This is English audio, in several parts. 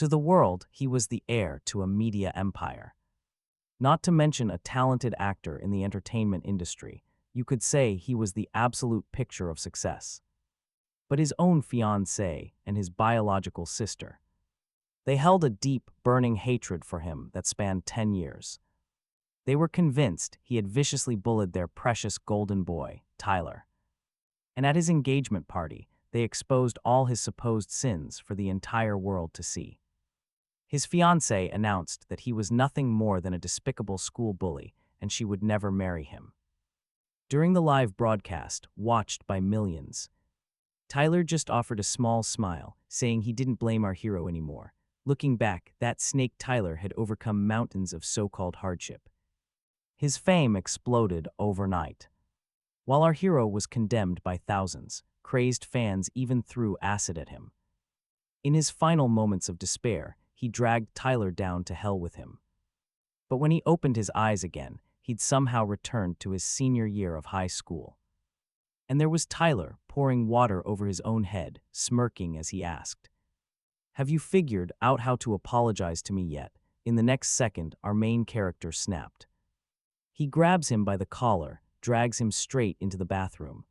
To the world, he was the heir to a media empire. Not to mention a talented actor in the entertainment industry, you could say he was the absolute picture of success. But his own fiancée and his biological sister, they held a deep, burning hatred for him that spanned 10 years. They were convinced he had viciously bullied their precious golden boy, Tyler. And at his engagement party, they exposed all his supposed sins for the entire world to see. His fiancée announced that he was nothing more than a despicable school bully and she would never marry him. During the live broadcast, watched by millions, Tyler just offered a small smile, saying he didn't blame our hero anymore. Looking back, that snake Tyler had overcome mountains of so-called hardship. His fame exploded overnight. While our hero was condemned by thousands, crazed fans even threw acid at him. In his final moments of despair, he dragged Tyler down to hell with him. But when he opened his eyes again, he'd somehow returned to his senior year of high school. And there was Tyler, pouring water over his own head, smirking as he asked, "Have you figured out how to apologize to me yet?" In the next second, our main character snapped. He grabs him by the collar, drags him straight into the bathroom,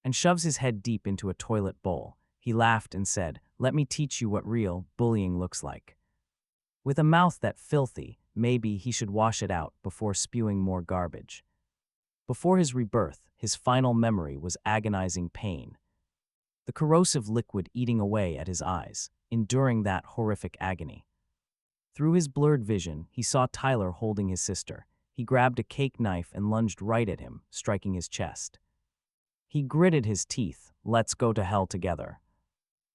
and shoves his head deep into a toilet bowl. He laughed and said, "Let me teach you what real bullying looks like." With a mouth that filthy, maybe he should wash it out before spewing more garbage. Before his rebirth, his final memory was agonizing pain. The corrosive liquid eating away at his eyes, enduring that horrific agony. Through his blurred vision, he saw Tyler holding his sister. He grabbed a cake knife and lunged right at him, striking his chest. He gritted his teeth, "Let's go to hell together."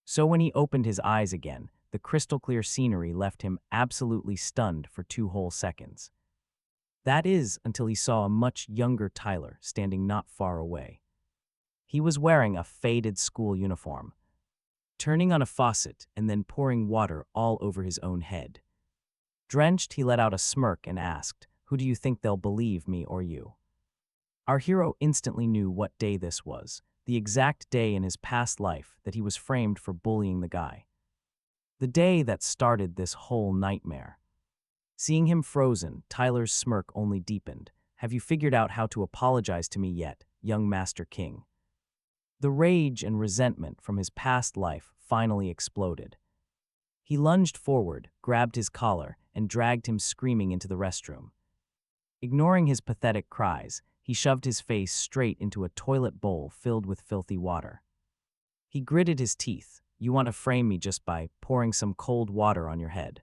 So when he opened his eyes again, the crystal-clear scenery left him absolutely stunned for 2 whole seconds. That is, until he saw a much younger Tyler standing not far away. He was wearing a faded school uniform, turning on a faucet and then pouring water all over his own head. Drenched, he let out a smirk and asked, "Who do you think they'll believe, me or you?" Our hero instantly knew what day this was, the exact day in his past life that he was framed for bullying the guy. The day that started this whole nightmare. Seeing him frozen, Tyler's smirk only deepened. "Have you figured out how to apologize to me yet, young Master King?" The rage and resentment from his past life finally exploded. He lunged forward, grabbed his collar, and dragged him screaming into the restroom. Ignoring his pathetic cries, he shoved his face straight into a toilet bowl filled with filthy water. He gritted his teeth. "You want to frame me just by pouring some cold water on your head?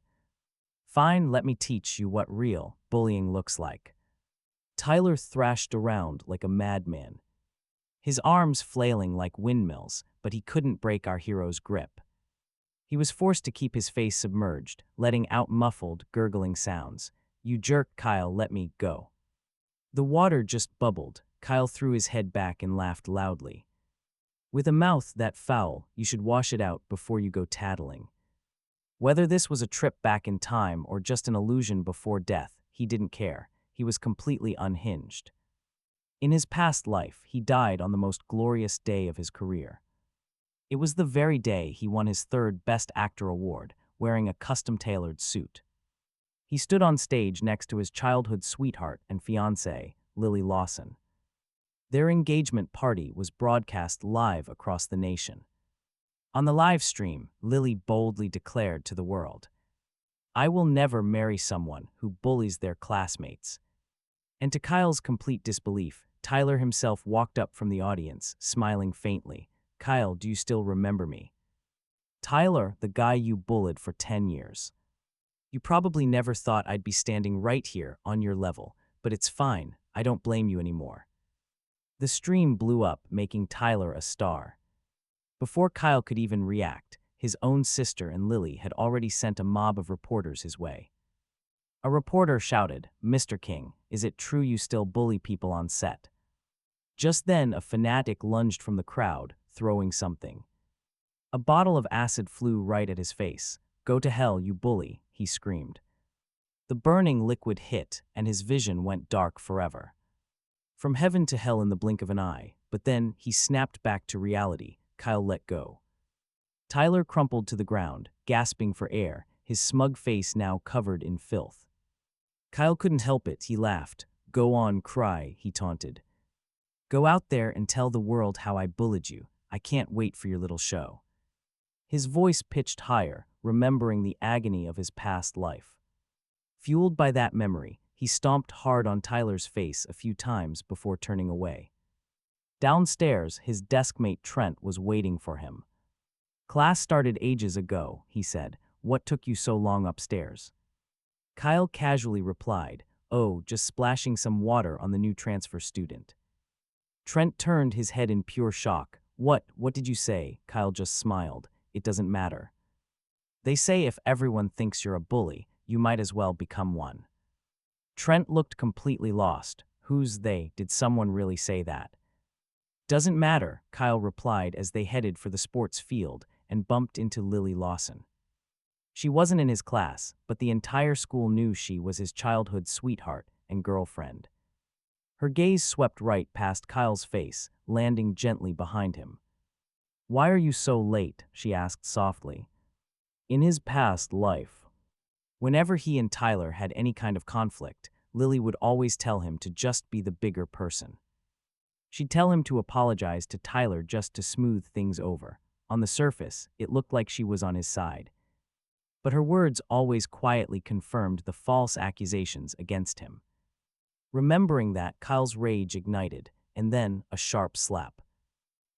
Fine, let me teach you what real bullying looks like." Tyler thrashed around like a madman, his arms flailing like windmills, but he couldn't break our hero's grip. He was forced to keep his face submerged, letting out muffled, gurgling sounds. "You jerk, Kyle, let me go." The water just bubbled. Kyle threw his head back and laughed loudly. "With a mouth that foul, you should wash it out before you go tattling." Whether this was a trip back in time or just an illusion before death, he didn't care. He was completely unhinged. In his past life, he died on the most glorious day of his career. It was the very day he won his 3rd Best Actor award, wearing a custom-tailored suit. He stood on stage next to his childhood sweetheart and fiancée, Lily Lawson. Their engagement party was broadcast live across the nation. On the live stream, Lily boldly declared to the world, "I will never marry someone who bullies their classmates." And to Kyle's complete disbelief, Tyler himself walked up from the audience, smiling faintly. "Kyle, do you still remember me?" "Tyler, the guy you bullied for 10 years. You probably never thought I'd be standing right here on your level, but it's fine, I don't blame you anymore." The stream blew up, making Tyler a star. Before Kyle could even react, his own sister and Lily had already sent a mob of reporters his way. A reporter shouted, "Mr. King, is it true you still bully people on set?" Just then, a fanatic lunged from the crowd, throwing something. A bottle of acid flew right at his face. "Go to hell, you bully," he screamed. The burning liquid hit, and his vision went dark forever. From heaven to hell in the blink of an eye, but then he snapped back to reality. Kyle let go. Tyler crumpled to the ground, gasping for air, his smug face now covered in filth. Kyle couldn't help it, he laughed. Go on, cry, he taunted. Go out there and tell the world how I bullied you. I can't wait for your little show. His voice pitched higher, remembering the agony of his past life. Fueled by that memory, he stomped hard on Tyler's face a few times before turning away. Downstairs, his deskmate Trent was waiting for him. Class started ages ago, he said. What took you so long upstairs? Kyle casually replied, oh, just splashing some water on the new transfer student. Trent turned his head in pure shock. What did you say? Kyle just smiled. It doesn't matter. They say if everyone thinks you're a bully, you might as well become one. Trent looked completely lost. Who's they? Did someone really say that? Doesn't matter, Kyle replied as they headed for the sports field and bumped into Lily Lawson. She wasn't in his class, but the entire school knew she was his childhood sweetheart and girlfriend. Her gaze swept right past Kyle's face, landing gently behind him. Why are you so late? She asked softly. In his past life, whenever he and Tyler had any kind of conflict, Lily would always tell him to just be the bigger person. She'd tell him to apologize to Tyler just to smooth things over. On the surface, it looked like she was on his side. But her words always quietly confirmed the false accusations against him. Remembering that, Kyle's rage ignited, and then a sharp slap.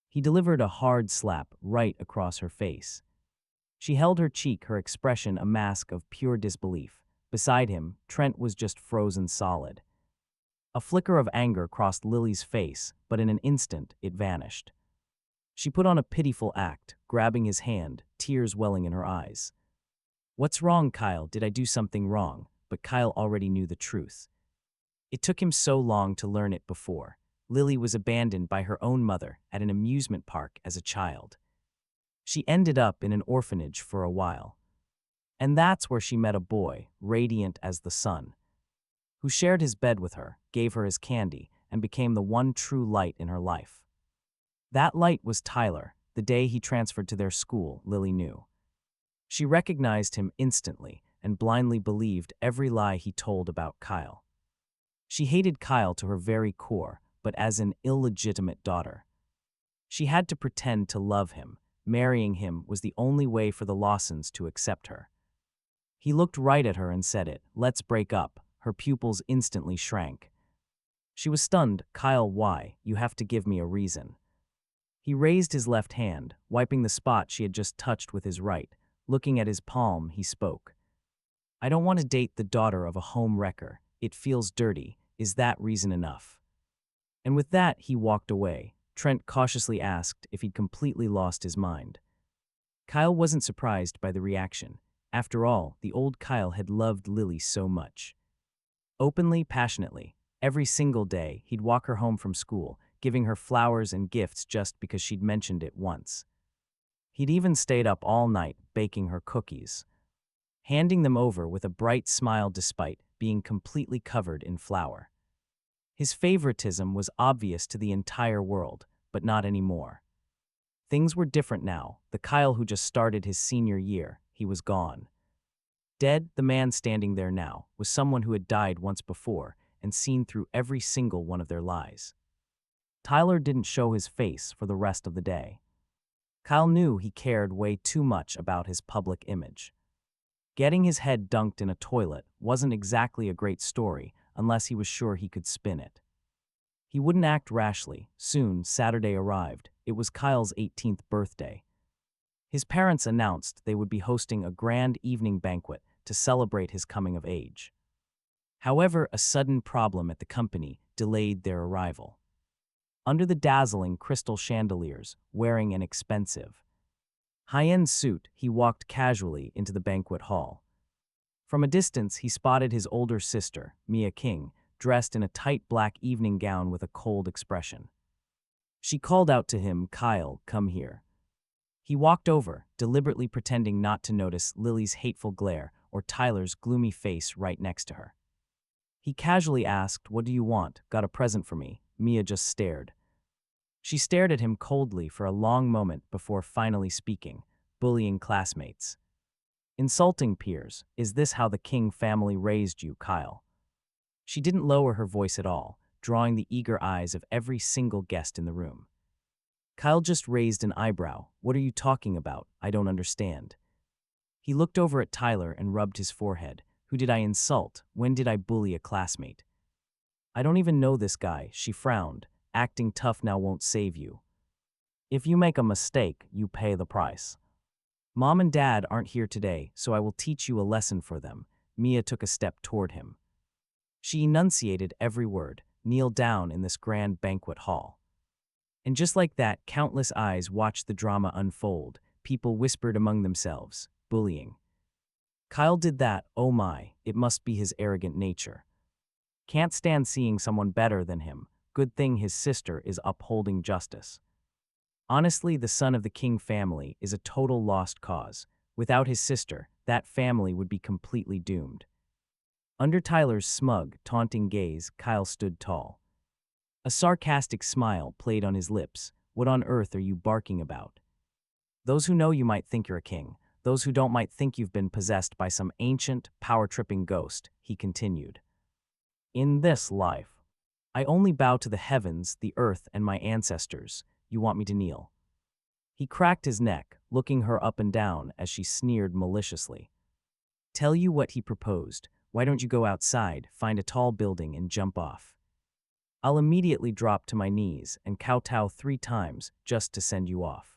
He delivered a hard slap right across her face. She held her cheek, her expression a mask of pure disbelief. Beside him, Trent was just frozen solid. A flicker of anger crossed Lily's face, but in an instant, it vanished. She put on a pitiful act, grabbing his hand, tears welling in her eyes. What's wrong, Kyle? Did I do something wrong? But Kyle already knew the truth. It took him so long to learn it before. Lily was abandoned by her own mother at an amusement park as a child. She ended up in an orphanage for a while. And that's where she met a boy, radiant as the sun, who shared his bed with her, gave her his candy, and became the one true light in her life. That light was Tyler. The day he transferred to their school, Lily knew. She recognized him instantly and blindly believed every lie he told about Kyle. She hated Kyle to her very core, but as an illegitimate daughter. She had to pretend to love him. Marrying him was the only way for the Lawsons to accept her. He looked right at her and said it. Let's break up. Her pupils instantly shrank. She was stunned. Kyle, why? You have to give me a reason. He raised his left hand, wiping the spot she had just touched with his right. Looking at his palm, he spoke. I don't want to date the daughter of a home wrecker. It feels dirty. Is that reason enough? And with that, he walked away. Trent cautiously asked if he'd completely lost his mind. Kyle wasn't surprised by the reaction. After all, the old Kyle had loved Lily so much. Openly, passionately, every single day, he'd walk her home from school, giving her flowers and gifts just because she'd mentioned it once. He'd even stayed up all night baking her cookies, handing them over with a bright smile despite being completely covered in flour. His favoritism was obvious to the entire world, but not anymore. Things were different now. The Kyle who just started his senior year, he was gone. Dead, the man standing there now was someone who had died once before and seen through every single one of their lies. Tyler didn't show his face for the rest of the day. Kyle knew he cared way too much about his public image. Getting his head dunked in a toilet wasn't exactly a great story unless he was sure he could spin it. He wouldn't act rashly. Soon, Saturday arrived. It was Kyle's 18th birthday. His parents announced they would be hosting a grand evening banquet to celebrate his coming of age. However, a sudden problem at the company delayed their arrival. Under the dazzling crystal chandeliers, wearing an expensive, high-end suit, he walked casually into the banquet hall. From a distance, he spotted his older sister, Mia King, dressed in a tight black evening gown with a cold expression. She called out to him, Kyle, come here. He walked over, deliberately pretending not to notice Lily's hateful glare or Tyler's gloomy face right next to her. He casually asked, what do you want? Got a present for me? Mia just stared. She stared at him coldly for a long moment before finally speaking. bullying classmates. Insulting peers. Is this how the King family raised you, Kyle? She didn't lower her voice at all, drawing the eager eyes of every single guest in the room. Kyle just raised an eyebrow. What are you talking about? I don't understand. He looked over at Tyler and rubbed his forehead. Who did I insult? When did I bully a classmate? I don't even know this guy, she frowned. Acting tough now won't save you. If you make a mistake, you pay the price. Mom and Dad aren't here today, so I will teach you a lesson for them. Mia took a step toward him. She enunciated every word. Kneel down in this grand banquet hall. And just like that, countless eyes watched the drama unfold. People whispered among themselves, bullying. Kyle did that, oh my, it must be his arrogant nature. Can't stand seeing someone better than him. Good thing his sister is upholding justice. Honestly, the son of the King family is a total lost cause. Without his sister, that family would be completely doomed. Under Tyler's smug, taunting gaze, Kyle stood tall. A sarcastic smile played on his lips. What on earth are you barking about? Those who know you might think you're a king. Those who don't might think you've been possessed by some ancient, power-tripping ghost, he continued. In this life, I only bow to the heavens, the earth, and my ancestors. You want me to kneel? He cracked his neck, looking her up and down as she sneered maliciously. Tell you what he proposed. Why don't you go outside, find a tall building, and jump off? I'll immediately drop to my knees and kowtow 3 times just to send you off.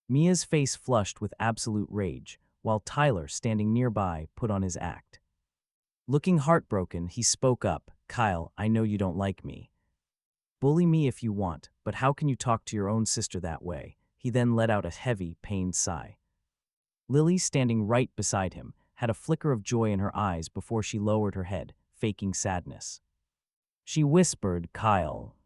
Mia's face flushed with absolute rage, while Tyler, standing nearby, put on his act. Looking heartbroken, he spoke up. Kyle, I know you don't like me. Bully me if you want, but how can you talk to your own sister that way? He then let out a heavy, pained sigh. Lily, standing right beside him, had a flicker of joy in her eyes before she lowered her head, faking sadness. She whispered, Kyle,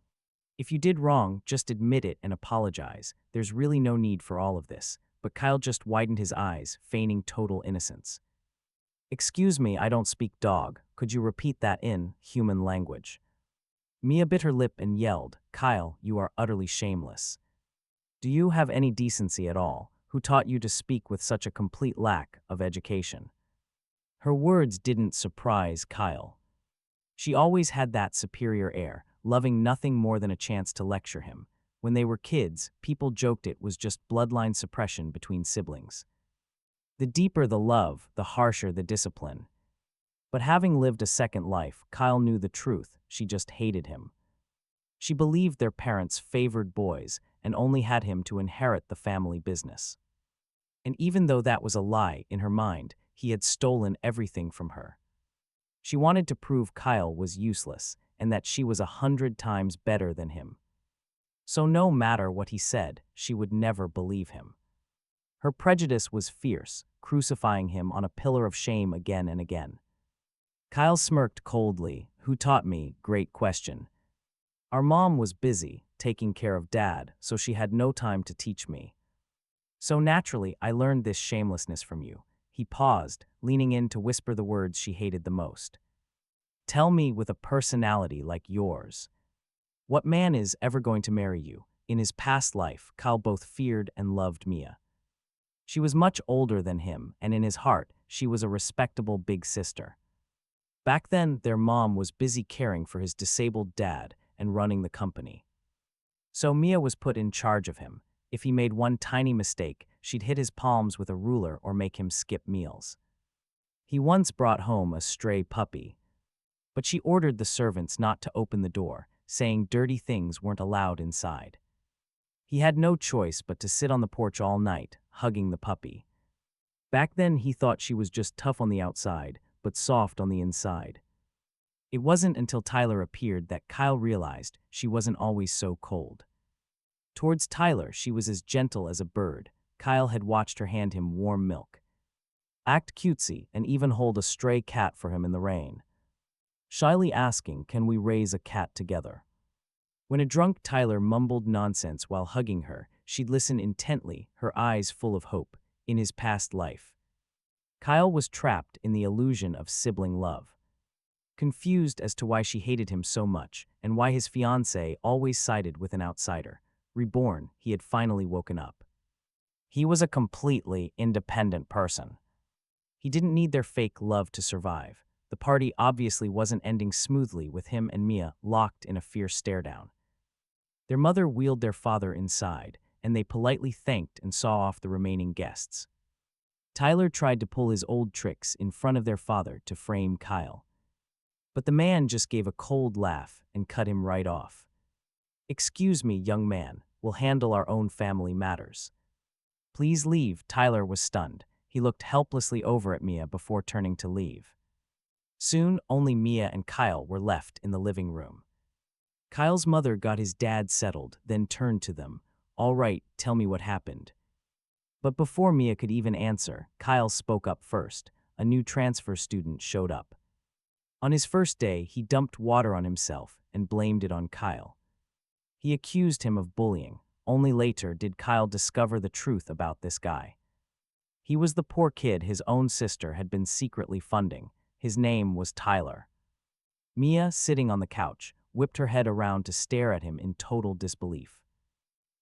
if you did wrong, just admit it and apologize. There's really no need for all of this. But Kyle just widened his eyes, feigning total innocence. Excuse me, I don't speak dog. Could you repeat that in human language? Mia bit her lip and yelled, Kyle, you are utterly shameless. Do you have any decency at all? Who taught you to speak with such a complete lack of education? Her words didn't surprise Kyle. She always had that superior air, loving nothing more than a chance to lecture him. When they were kids, people joked it was just bloodline suppression between siblings. The deeper the love, the harsher the discipline. But having lived a second life, Kyle knew the truth. She just hated him. She believed their parents favored boys and only had him to inherit the family business. And even though that was a lie, in her mind, he had stolen everything from her. She wanted to prove Kyle was useless and that she was 100 times better than him. So no matter what he said, she would never believe him. Her prejudice was fierce, crucifying him on a pillar of shame again and again. Kyle smirked coldly. Who taught me? Great question. Our mom was busy, taking care of Dad, so she had no time to teach me. So naturally, I learned this shamelessness from you. He paused, leaning in to whisper the words she hated the most. Tell me with a personality like yours. What man is ever going to marry you? In his past life, Kyle both feared and loved Mia. She was much older than him, and in his heart, she was a respectable big sister. Back then, their mom was busy caring for his disabled dad and running the company. So Mia was put in charge of him. If he made one tiny mistake, she'd hit his palms with a ruler or make him skip meals. He once brought home a stray puppy, but she ordered the servants not to open the door, saying dirty things weren't allowed inside. He had no choice but to sit on the porch all night, hugging the puppy. Back then, he thought she was just tough on the outside, but soft on the inside. It wasn't until Tyler appeared that Kyle realized she wasn't always so cold. Towards Tyler, she was as gentle as a bird. Kyle had watched her hand him warm milk, act cutesy, and even hold a stray cat for him in the rain, shyly asking, "Can we raise a cat together?" When a drunk Tyler mumbled nonsense while hugging her, she'd listen intently, her eyes full of hope. In his past life, Kyle was trapped in the illusion of sibling love. Confused as to why she hated him so much and why his fiancée always sided with an outsider. Reborn, he had finally woken up. He was a completely independent person. He didn't need their fake love to survive. The party obviously wasn't ending smoothly with him and Mia locked in a fierce stare-down. Their mother wheeled their father inside, and they politely thanked and saw off the remaining guests. Tyler tried to pull his old tricks in front of their father to frame Kyle. But the man just gave a cold laugh and cut him right off. "Excuse me, young man, we'll handle our own family matters." "Please leave." Tyler was stunned. He looked helplessly over at Mia before turning to leave. Soon, only Mia and Kyle were left in the living room. Kyle's mother got his dad settled, then turned to them. "All right, tell me what happened." But before Mia could even answer, Kyle spoke up first. A new transfer student showed up. On his first day, he dumped water on himself and blamed it on Kyle. He accused him of bullying. Only later did Kyle discover the truth about this guy. He was the poor kid his own sister had been secretly funding. His name was Tyler. Mia, sitting on the couch, whipped her head around to stare at him in total disbelief.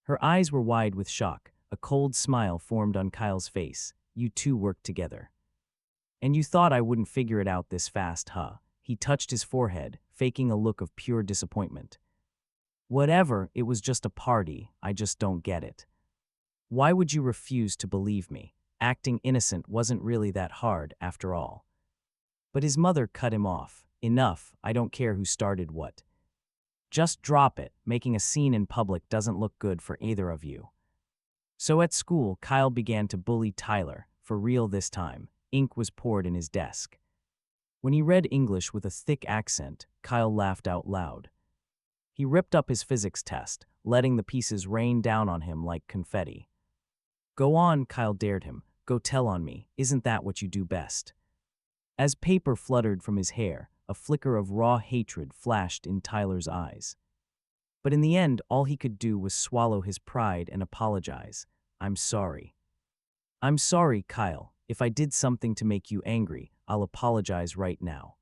Her eyes were wide with shock. A cold smile formed on Kyle's face. "You two worked together. And you thought I wouldn't figure it out this fast, huh?" He touched his forehead, faking a look of pure disappointment. "Whatever, it was just a party. I just don't get it. Why would you refuse to believe me? Acting innocent wasn't really that hard, after all." But his mother cut him off. "Enough, I don't care who started what. Just drop it. Making a scene in public doesn't look good for either of you." So at school, Kyle began to bully Tyler, for real this time. Ink was poured in his desk. When he read English with a thick accent, Kyle laughed out loud. He ripped up his physics test, letting the pieces rain down on him like confetti. "Go on," Kyle dared him. "Go tell on me. Isn't that what you do best?" As paper fluttered from his hair, a flicker of raw hatred flashed in Tyler's eyes. But in the end, all he could do was swallow his pride and apologize. "I'm sorry. I'm sorry, Kyle. If I did something to make you angry, I'll apologize right now."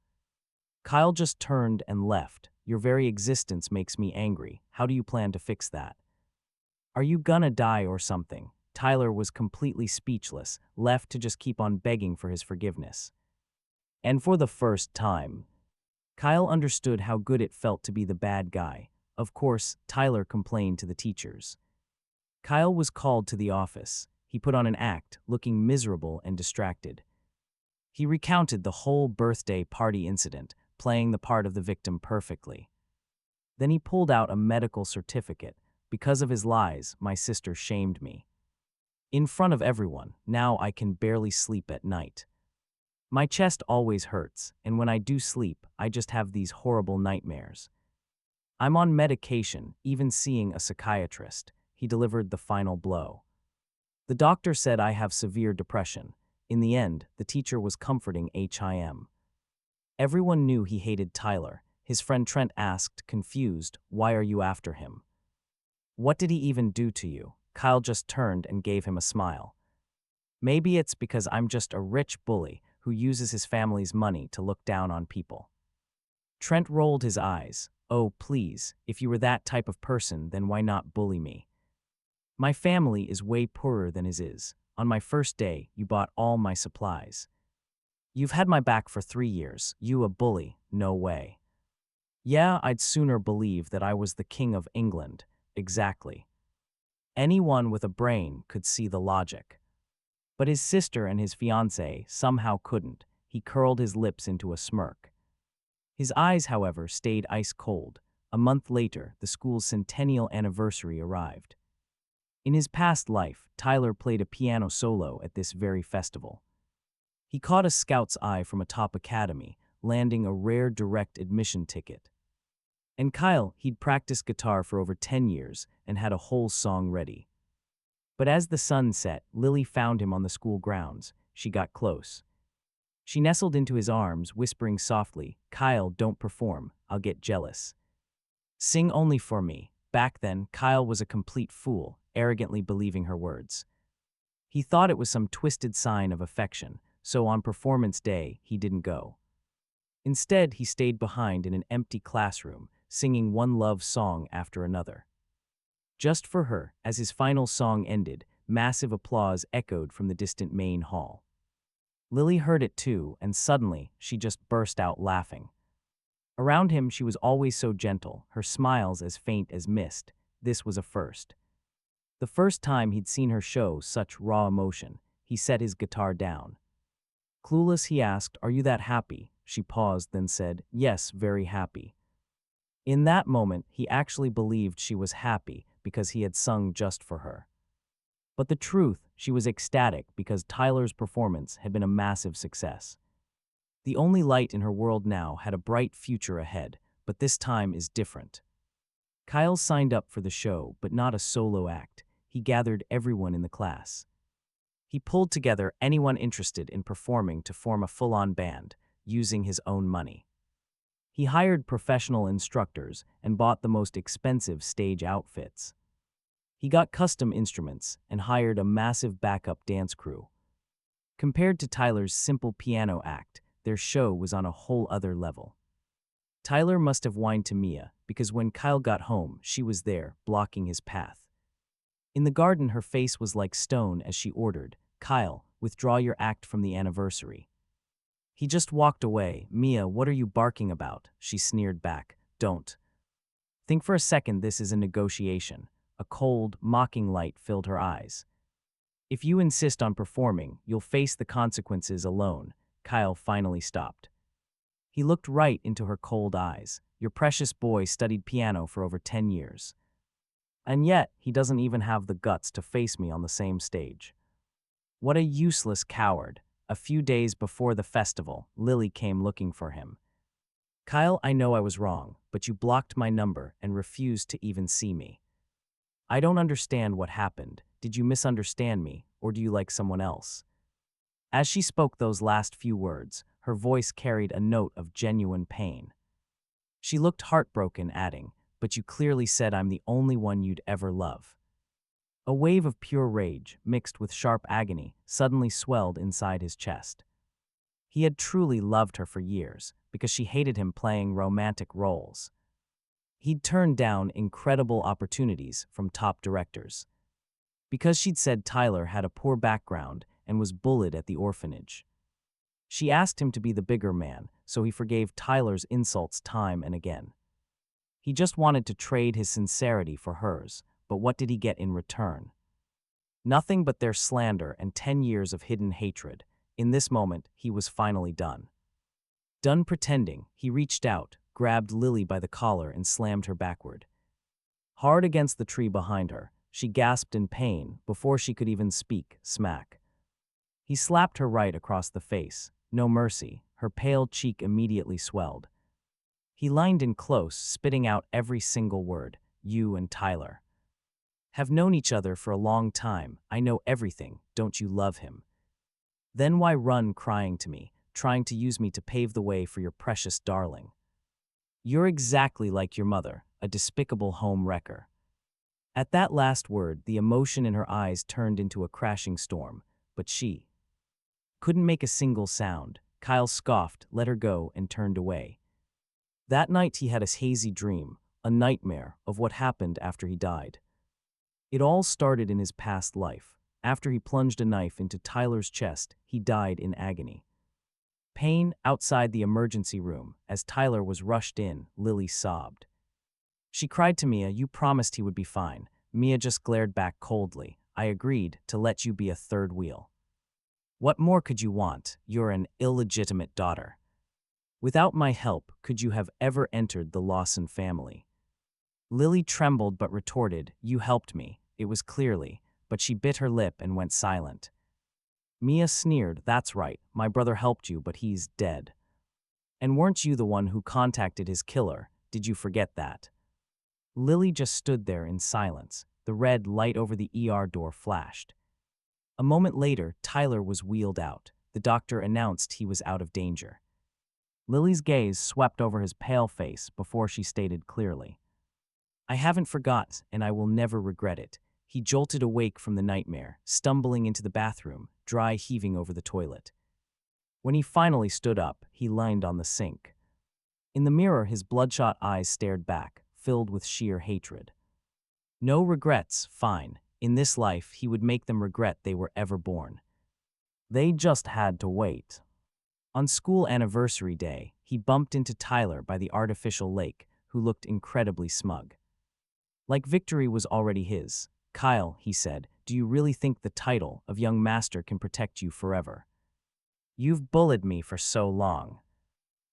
Kyle just turned and left. "Your very existence makes me angry. How do you plan to fix that? Are you gonna die or something?" Tyler was completely speechless, left to just keep on begging for his forgiveness. And for the first time, Kyle understood how good it felt to be the bad guy. Of course, Tyler complained to the teachers. Kyle was called to the office. He put on an act, looking miserable and distracted. He recounted the whole birthday party incident, playing the part of the victim perfectly. Then he pulled out a medical certificate. "Because of his lies, my sister shamed me. In front of everyone, now I can barely sleep at night. My chest always hurts, and when I do sleep, I just have these horrible nightmares. I'm on medication, even seeing a psychiatrist." He delivered the final blow. "The doctor said I have severe depression." In the end, the teacher was comforting him. Everyone knew he hated Tyler. His friend Trent asked, confused, "Why are you after him? What did he even do to you?" Kyle just turned and gave him a smile. "Maybe it's because I'm just a rich bully who uses his family's money to look down on people." Trent rolled his eyes. "Oh, please, if you were that type of person, then why not bully me? My family is way poorer than his is. On my first day, you bought all my supplies. You've had my back for 3 years. You a bully? No way." "Yeah, I'd sooner believe that I was the king of England." "Exactly. Anyone with a brain could see the logic." But his sister and his fiancée somehow couldn't. He curled his lips into a smirk. His eyes, however, stayed ice cold. A month later, the school's centennial anniversary arrived. In his past life, Tyler played a piano solo at this very festival. He caught a scout's eye from a top academy, landing a rare direct admission ticket. And Kyle, he'd practiced guitar for over 10 years and had a whole song ready. But as the sun set, Lily found him on the school grounds. She got close. She nestled into his arms, whispering softly, "Kyle, don't perform. I'll get jealous. Sing only for me." Back then, Kyle was a complete fool, arrogantly believing her words. He thought it was some twisted sign of affection, so on performance day, he didn't go. Instead, he stayed behind in an empty classroom, singing one love song after another. Just for her, as his final song ended, Massive applause echoed from the distant main hall. Lily heard it too, and suddenly, she just burst out laughing. Around him, she was always so gentle, her smiles as faint as mist. This was a first. The first time he'd seen her show such raw emotion, he set his guitar down. Clueless, he asked, "Are you that happy?" She paused, then said, "Yes, very happy." In that moment, he actually believed she was happy because he had sung just for her. But the truth, she was ecstatic because Tyler's performance had been a massive success. The only light in her world now had a bright future ahead, but this time is different. Kyle signed up for the show, but not a solo act. He gathered everyone in the class. He pulled together anyone interested in performing to form a full-on band, using his own money. He hired professional instructors and bought the most expensive stage outfits. He got custom instruments and hired a massive backup dance crew. Compared to Tyler's simple piano act, their show was on a whole other level. Tyler must have whined to Mia, because when Kyle got home, she was there, blocking his path. In the garden, her face was like stone as she ordered, "Kyle, withdraw your act from the anniversary." He just walked away. "Mia, what are you barking about?" She sneered back. "Don't. Think for a second this is a negotiation." A cold, mocking light filled her eyes. "If you insist on performing, you'll face the consequences alone." Kyle finally stopped. He looked right into her cold eyes. "Your precious boy studied piano for over 10 years. And yet, he doesn't even have the guts to face me on the same stage. What a useless coward." A few days before the festival, Lily came looking for him. "Kyle, I know I was wrong, but you blocked my number and refused to even see me. I don't understand what happened. Did you misunderstand me, or do you like someone else?" As she spoke those last few words, her voice carried a note of genuine pain. She looked heartbroken, adding, "But you clearly said I'm the only one you'd ever love." A wave of pure rage, mixed with sharp agony, suddenly swelled inside his chest. He had truly loved her for years, because she hated him playing romantic roles. He'd turned down incredible opportunities from top directors. Because she'd said Tyler had a poor background and was bullied at the orphanage. She asked him to be the bigger man, so he forgave Tyler's insults time and again. He just wanted to trade his sincerity for hers, but what did he get in return? Nothing but their slander and 10 years of hidden hatred. In this moment, he was finally done. Done pretending, he reached out, grabbed Lily by the collar and slammed her backward. Hard against the tree behind her, she gasped in pain before she could even speak. Smack. He slapped her right across the face. No mercy, her pale cheek immediately swelled. He leaned in close, spitting out every single word. "You and Tyler have known each other for a long time. I know everything. Don't you love him? Then why run crying to me, trying to use me to pave the way for your precious darling? You're exactly like your mother, a despicable home wrecker." At that last word, the emotion in her eyes turned into a crashing storm, but she couldn't make a single sound. Kyle scoffed, let her go, and turned away. That night he had a hazy dream, a nightmare of what happened after he died. It all started in his past life. After he plunged a knife into Tyler's chest, he died in agony. Pain outside the emergency room. As Tyler was rushed in, Lily sobbed. She cried to Mia, "You promised he would be fine." Mia just glared back coldly. "I agreed to let you be a third wheel. What more could you want? You're an illegitimate daughter. Without my help, could you have ever entered the Lawson family?" Lily trembled but retorted, "You helped me." It was clearly, but she bit her lip and went silent. Mia sneered, "That's right, my brother helped you, but he's dead. And weren't you the one who contacted his killer? Did you forget that?" Lily just stood there in silence. The red light over the ER door flashed. A moment later, Tyler was wheeled out. The doctor announced he was out of danger. Lily's gaze swept over his pale face before she stated clearly, "I haven't forgot, and I will never regret it." He jolted awake from the nightmare, stumbling into the bathroom, dry heaving over the toilet. When he finally stood up, he leaned on the sink. In the mirror, his bloodshot eyes stared back, filled with sheer hatred. "No regrets, fine. In this life, he would make them regret they were ever born. They just had to wait. On school anniversary day, he bumped into Tyler by the artificial lake, who looked incredibly smug. Like victory was already his. "Kyle," he said, "do you really think the title of young master can protect you forever? You've bullied me for so long.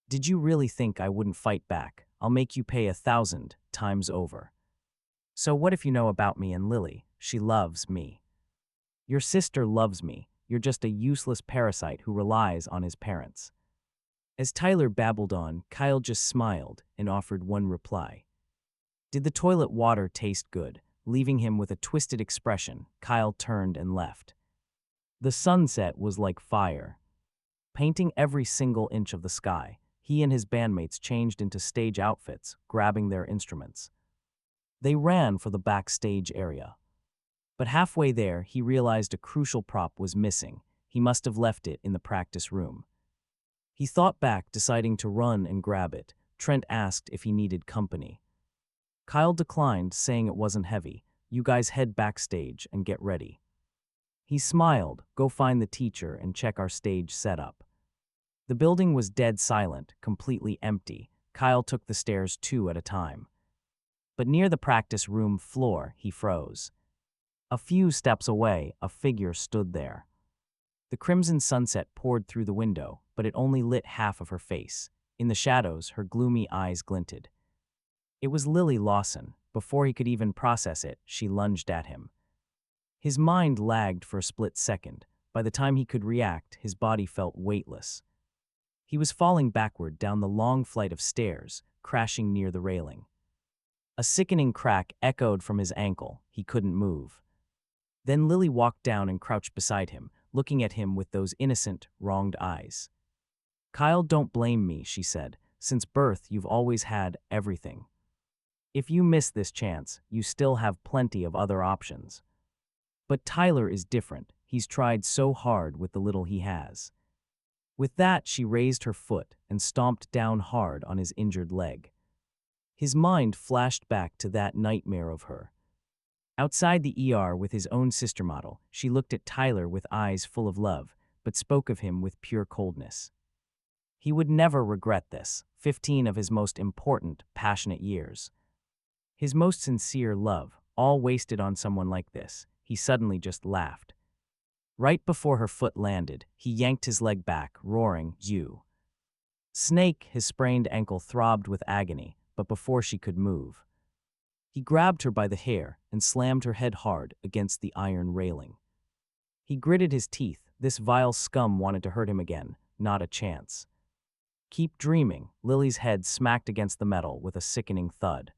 Did you really think I wouldn't fight back? I'll make you pay 1,000 times over. So what if you know about me and Lily? She loves me. Your sister loves me. You're just a useless parasite who relies on his parents." As Tyler babbled on, Kyle just smiled and offered one reply. Did the toilet water taste good? Leaving him with a twisted expression, Kyle turned and left. The sunset was like fire, painting every single inch of the sky. He and his bandmates changed into stage outfits, grabbing their instruments. They ran for the backstage area. But halfway there, he realized a crucial prop was missing. He must have left it in the practice room. He thought back, deciding to run and grab it. Trent asked if he needed company. Kyle declined, saying it wasn't heavy. "You guys head backstage and get ready." He smiled. "Go find the teacher and check our stage setup." The building was dead silent, completely empty. Kyle took the stairs 2 at a time. But near the practice room floor, he froze. A few steps away, a figure stood there. The crimson sunset poured through the window, but it only lit half of her face. In the shadows, her gloomy eyes glinted. It was Lily Lawson. Before he could even process it, she lunged at him. His mind lagged for a split second. By the time he could react, his body felt weightless. He was falling backward down the long flight of stairs, crashing near the railing. A sickening crack echoed from his ankle. He couldn't move. Then Lily walked down and crouched beside him, looking at him with those innocent, wronged eyes. "Kyle, don't blame me," she said. "Since birth, you've always had everything. If you miss this chance, you still have plenty of other options. But Tyler is different. He's tried so hard with the little he has." With that, she raised her foot and stomped down hard on his injured leg. His mind flashed back to that nightmare of her. Outside the ER with his own sister model, she looked at Tyler with eyes full of love, but spoke of him with pure coldness. He would never regret this, 15 of his most important, passionate years. His most sincere love, all wasted on someone like this. He suddenly just laughed. Right before her foot landed, he yanked his leg back, roaring, "You!" Snake, his sprained ankle throbbed with agony, but before she could move, he grabbed her by the hair and slammed her head hard against the iron railing. He gritted his teeth. This vile scum wanted to hurt him again. Not a chance. "Keep dreaming." Lily's head smacked against the metal with a sickening thud.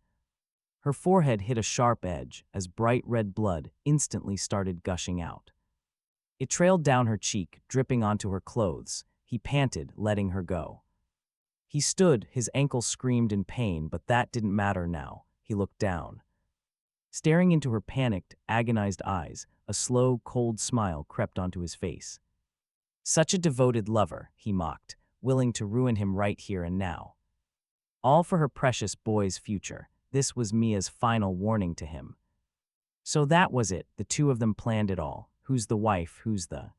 Her forehead hit a sharp edge as bright red blood instantly started gushing out. It trailed down her cheek, dripping onto her clothes. He panted, letting her go. He stood, his ankle screamed in pain, but that didn't matter now. He looked down. Staring into her panicked, agonized eyes, a slow, cold smile crept onto his face. "Such a devoted lover," he mocked, willing to ruin him right here and now. All for her precious boy's future. This was Mia's final warning to him. So that was it. The two of them planned it all. Who's the wife, who's the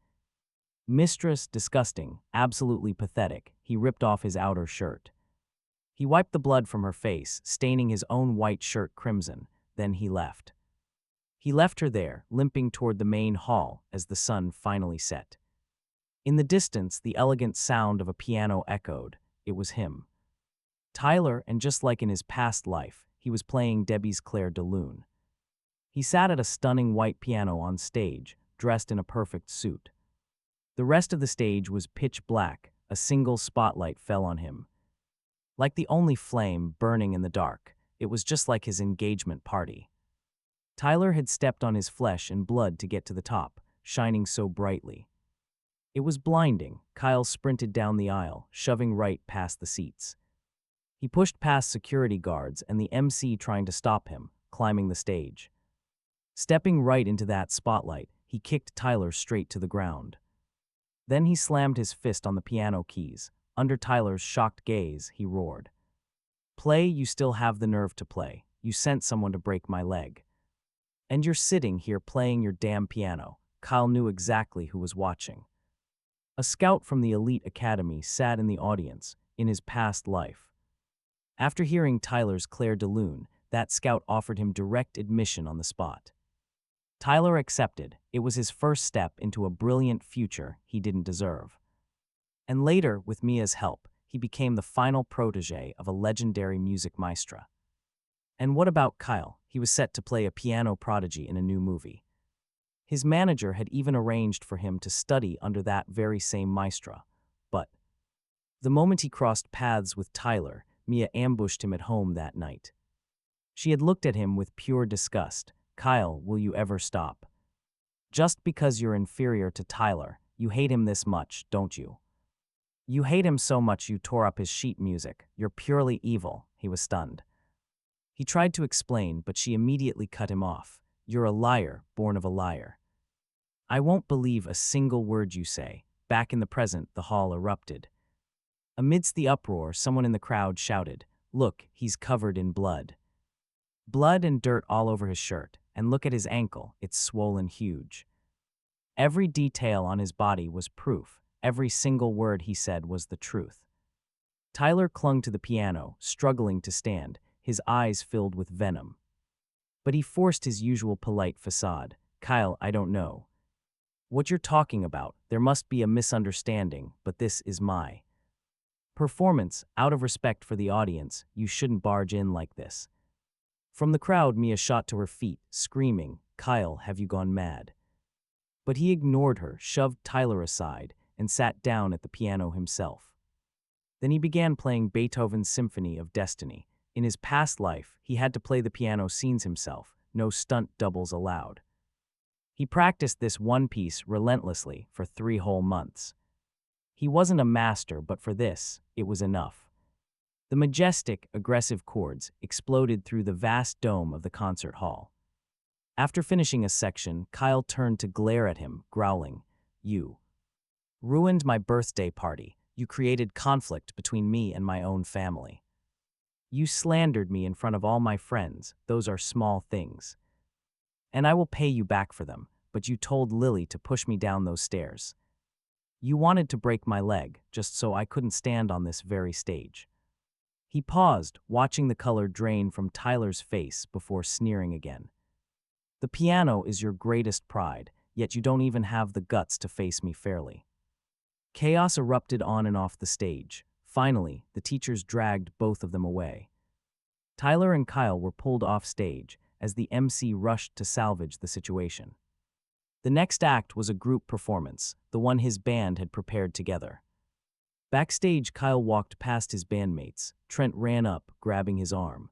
mistress? Disgusting, absolutely pathetic. He ripped off his outer shirt. He wiped the blood from her face, staining his own white shirt crimson. Then he left. He left her there, limping toward the main hall as the sun finally set. In the distance, the elegant sound of a piano echoed. It was him. Tyler, and just like in his past life, he was playing Debbie's Claire de Lune. He sat at a stunning white piano on stage, dressed in a perfect suit. The rest of the stage was pitch black. A single spotlight fell on him. Like the only flame burning in the dark, it was just like his engagement party. Tyler had stepped on his flesh and blood to get to the top, shining so brightly. It was blinding. Kyle sprinted down the aisle, shoving right past the seats. He pushed past security guards and the MC trying to stop him, climbing the stage. Stepping right into that spotlight, he kicked Tyler straight to the ground. Then he slammed his fist on the piano keys. Under Tyler's shocked gaze, he roared, "Play, you still have the nerve to play. You sent someone to break my leg." And you're sitting here playing your damn piano. Kyle knew exactly who was watching. A scout from the elite academy sat in the audience, in his past life. After hearing Tyler's Claire de Lune, that scout offered him direct admission on the spot. Tyler accepted. It was his first step into a brilliant future he didn't deserve. And later, with Mia's help, he became the final protege of a legendary music maestra. And what about Kyle? He was set to play a piano prodigy in a new movie. His manager had even arranged for him to study under that very same maestra. But the moment he crossed paths with Tyler, Mia ambushed him at home that night. She had looked at him with pure disgust. Kyle, will you ever stop? Just because you're inferior to Tyler, you hate him this much, don't you? You hate him so much you tore up his sheet music. You're purely evil. He was stunned. He tried to explain, but she immediately cut him off. You're a liar, born of a liar. I won't believe a single word you say. Back in the present, the hall erupted. Amidst the uproar, someone in the crowd shouted, Look, he's covered in blood. Blood and dirt all over his shirt, and look at his ankle, it's swollen huge. Every detail on his body was proof. Every single word he said was the truth. Tyler clung to the piano, struggling to stand, his eyes filled with venom. But he forced his usual polite facade. Kyle, I don't know what you're talking about. There must be a misunderstanding, but this is my performance. Out of respect for the audience, you shouldn't barge in like this. From the crowd, Mia shot to her feet, screaming, Kyle, have you gone mad? But he ignored her, shoved Tyler aside, and sat down at the piano himself. Then he began playing Beethoven's Symphony of Destiny. In his past life, he had to play the piano scenes himself, no stunt doubles allowed. He practiced this one piece relentlessly for 3 whole months. He wasn't a master, but for this, it was enough. The majestic, aggressive chords exploded through the vast dome of the concert hall. After finishing a section, Kyle turned to glare at him, growling, You ruined my birthday party. You created conflict between me and my own family. You slandered me in front of all my friends. Those are small things. And I will pay you back for them, but you told Lily to push me down those stairs. You wanted to break my leg, just so I couldn't stand on this very stage. He paused, watching the color drain from Tyler's face before sneering again. The piano is your greatest pride, yet you don't even have the guts to face me fairly. Chaos erupted on and off the stage. Finally, the teachers dragged both of them away. Tyler and Kyle were pulled off stage as the MC rushed to salvage the situation. The next act was a group performance, the one his band had prepared together. Backstage, Kyle walked past his bandmates. Trent ran up, grabbing his arm.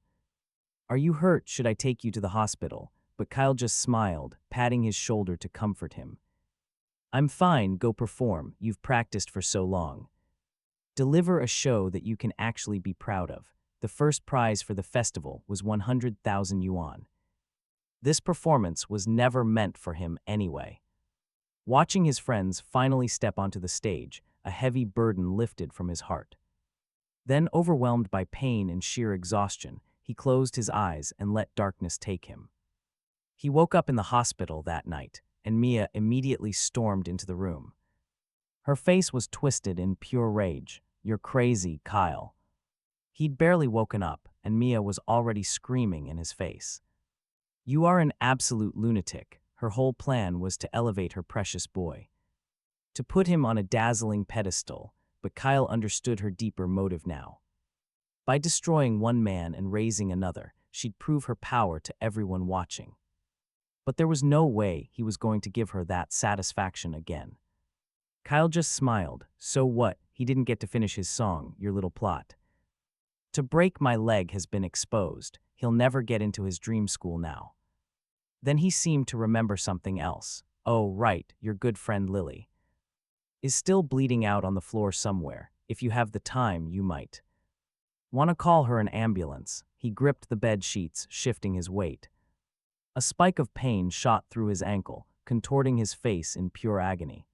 Are you hurt? Should I take you to the hospital? But Kyle just smiled, patting his shoulder to comfort him. I'm fine, go perform. You've practiced for so long. Deliver a show that you can actually be proud of. The first prize for the festival was 100,000 yuan. This performance was never meant for him anyway. Watching his friends finally step onto the stage, a heavy burden lifted from his heart. Then, overwhelmed by pain and sheer exhaustion, he closed his eyes and let darkness take him. He woke up in the hospital that night, and Mia immediately stormed into the room. Her face was twisted in pure rage. You're crazy, Kyle. He'd barely woken up, and Mia was already screaming in his face. You are an absolute lunatic. Her whole plan was to elevate her precious boy, to put him on a dazzling pedestal, but Kyle understood her deeper motive now. By destroying one man and raising another, she'd prove her power to everyone watching. But there was no way he was going to give her that satisfaction again. Kyle just smiled. So what? He didn't get to finish his song, your little plot. To break my leg has been exposed. He'll never get into his dream school now. Then he seemed to remember something else. Oh, right, your good friend Lily is still bleeding out on the floor somewhere. If you have the time, you might want to call her an ambulance. He gripped the bed sheets, shifting his weight. A spike of pain shot through his ankle, contorting his face in pure agony.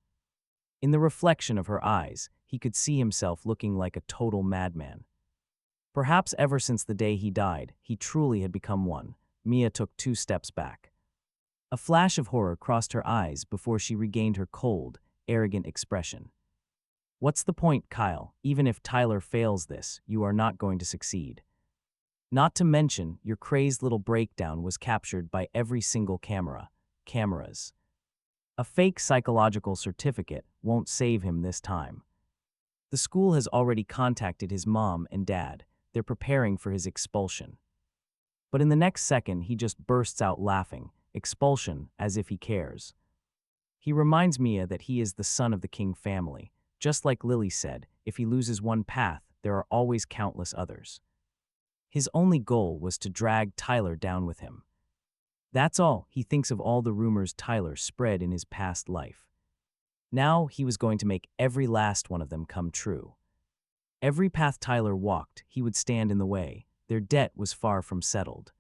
In the reflection of her eyes, he could see himself looking like a total madman. Perhaps ever since the day he died, he truly had become one. Mia took 2 steps back. A flash of horror crossed her eyes before she regained her cold, arrogant expression. What's the point, Kyle? Even if Tyler fails this, you are not going to succeed. Not to mention, your crazed little breakdown was captured by every single cameras. A fake psychological certificate won't save him this time. The school has already contacted his mom and dad. They're preparing for his expulsion. But in the next second, he just bursts out laughing. Expulsion, as if he cares. He reminds Mia that he is the son of the King family. Just like Lily said, if he loses one path, there are always countless others. His only goal was to drag Tyler down with him. That's all. He thinks of all the rumors Tyler spread in his past life. Now he was going to make every last one of them come true. Every path Tyler walked, he would stand in the way. Their debt was far from settled.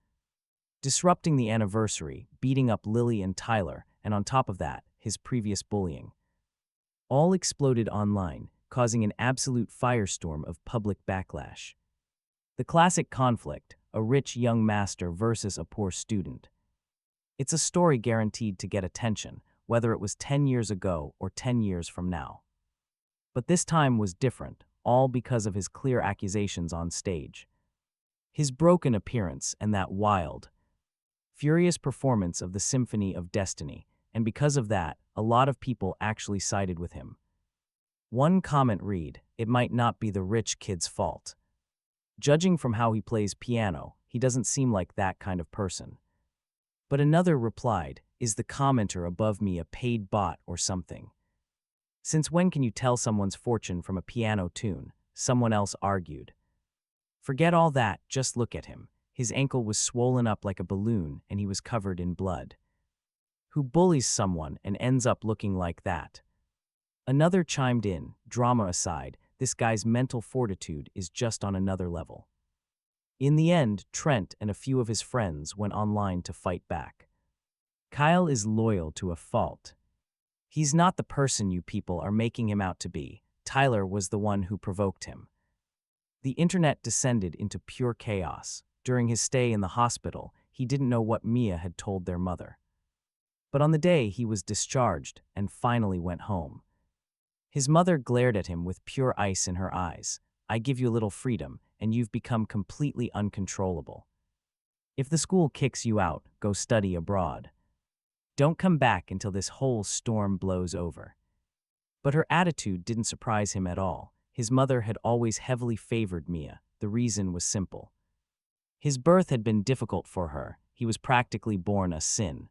Disrupting the anniversary, beating up Lily and Tyler, and on top of that, his previous bullying. All exploded online, causing an absolute firestorm of public backlash. The classic conflict, a rich young master versus a poor student. It's a story guaranteed to get attention, whether it was 10 years ago or 10 years from now. But this time was different, all because of his clear accusations on stage. His broken appearance and that wild, furious performance of the Symphony of Destiny, and because of that, a lot of people actually sided with him. One comment read, "It might not be the rich kid's fault. Judging from how he plays piano, he doesn't seem like that kind of person." But another replied, "Is the commenter above me a paid bot or something? Since when can you tell someone's fortune from a piano tune?" Someone else argued. "Forget all that, just look at him. His ankle was swollen up like a balloon and he was covered in blood. Who bullies someone and ends up looking like that?" Another chimed in, "Drama aside, this guy's mental fortitude is just on another level." In the end, Trent and a few of his friends went online to fight back. Kyle is loyal to a fault. He's not the person you people are making him out to be. Tyler was the one who provoked him. The internet descended into pure chaos. During his stay in the hospital, he didn't know what Mia had told their mother. But on the day he was discharged and finally went home, his mother glared at him with pure ice in her eyes. "I give you a little freedom, and you've become completely uncontrollable. If the school kicks you out, go study abroad. Don't come back until this whole storm blows over." But her attitude didn't surprise him at all. His mother had always heavily favored Mia. The reason was simple. His birth had been difficult for her. He was practically born a sin.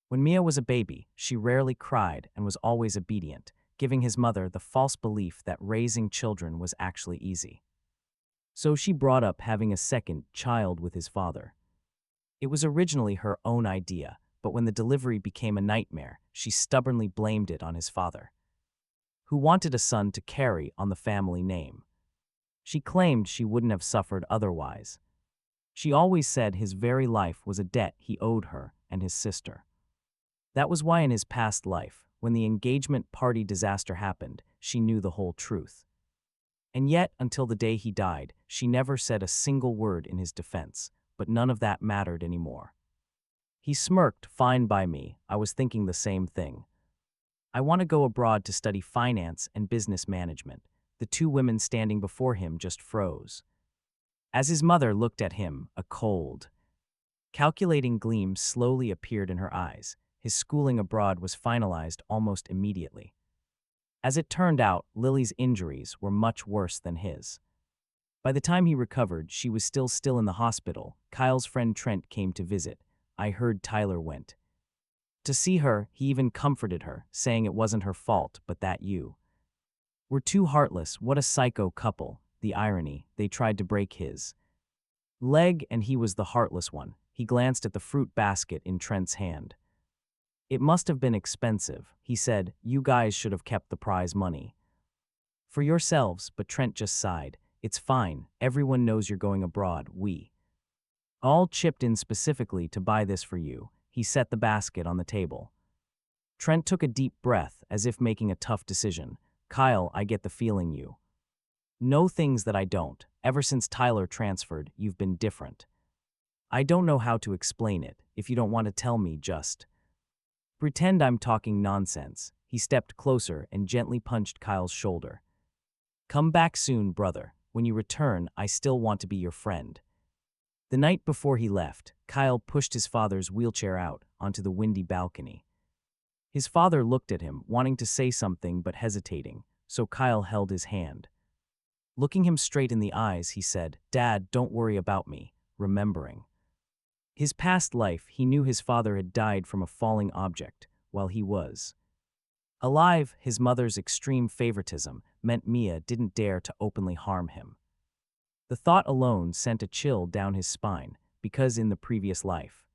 When Mia was a baby, she rarely cried and was always obedient, giving his mother the false belief that raising children was actually easy. So she brought up having a second child with his father. It was originally her own idea, but when the delivery became a nightmare, she stubbornly blamed it on his father, who wanted a son to carry on the family name. She claimed she wouldn't have suffered otherwise. She always said his very life was a debt he owed her and his sister. That was why in his past life, when the engagement party disaster happened, she knew the whole truth. And yet, until the day he died, she never said a single word in his defense, but none of that mattered anymore. He smirked, "Fine by me, I was thinking the same thing. I want to go abroad to study finance and business management." The two women standing before him just froze. As his mother looked at him, a cold, calculating gleam slowly appeared in her eyes. His schooling abroad was finalized almost immediately. As it turned out, Lily's injuries were much worse than his. By the time he recovered, she was still in the hospital. Kyle's friend Trent came to visit. "I heard Tyler went." To see her, he even comforted her, saying it wasn't her fault, but that you were too heartless. What a psycho couple. The irony, they tried to break his leg and he was the heartless one. He glanced at the fruit basket in Trent's hand. "It must have been expensive," he said. "You guys should have kept the prize money for yourselves," but Trent just sighed. "It's fine. Everyone knows you're going abroad. We all chipped in specifically to buy this for you." He set the basket on the table. Trent took a deep breath, as if making a tough decision. "Kyle, I get the feeling you know things that I don't. Ever since Tyler transferred, you've been different. I don't know how to explain it. If you don't want to tell me, just pretend I'm talking nonsense. He stepped closer and gently punched Kyle's shoulder. Come back soon, brother. When you return, I still want to be your friend. The night before he left, Kyle pushed his father's wheelchair out onto the windy balcony. His father looked at him, wanting to say something but hesitating, so Kyle held his hand. Looking him straight in the eyes, he said, "Dad, don't worry about me," remembering his past life. He knew his father had died from a falling object while he was alive. His mother's extreme favoritism meant Mia didn't dare to openly harm him. The thought alone sent a chill down his spine, because in the previous life,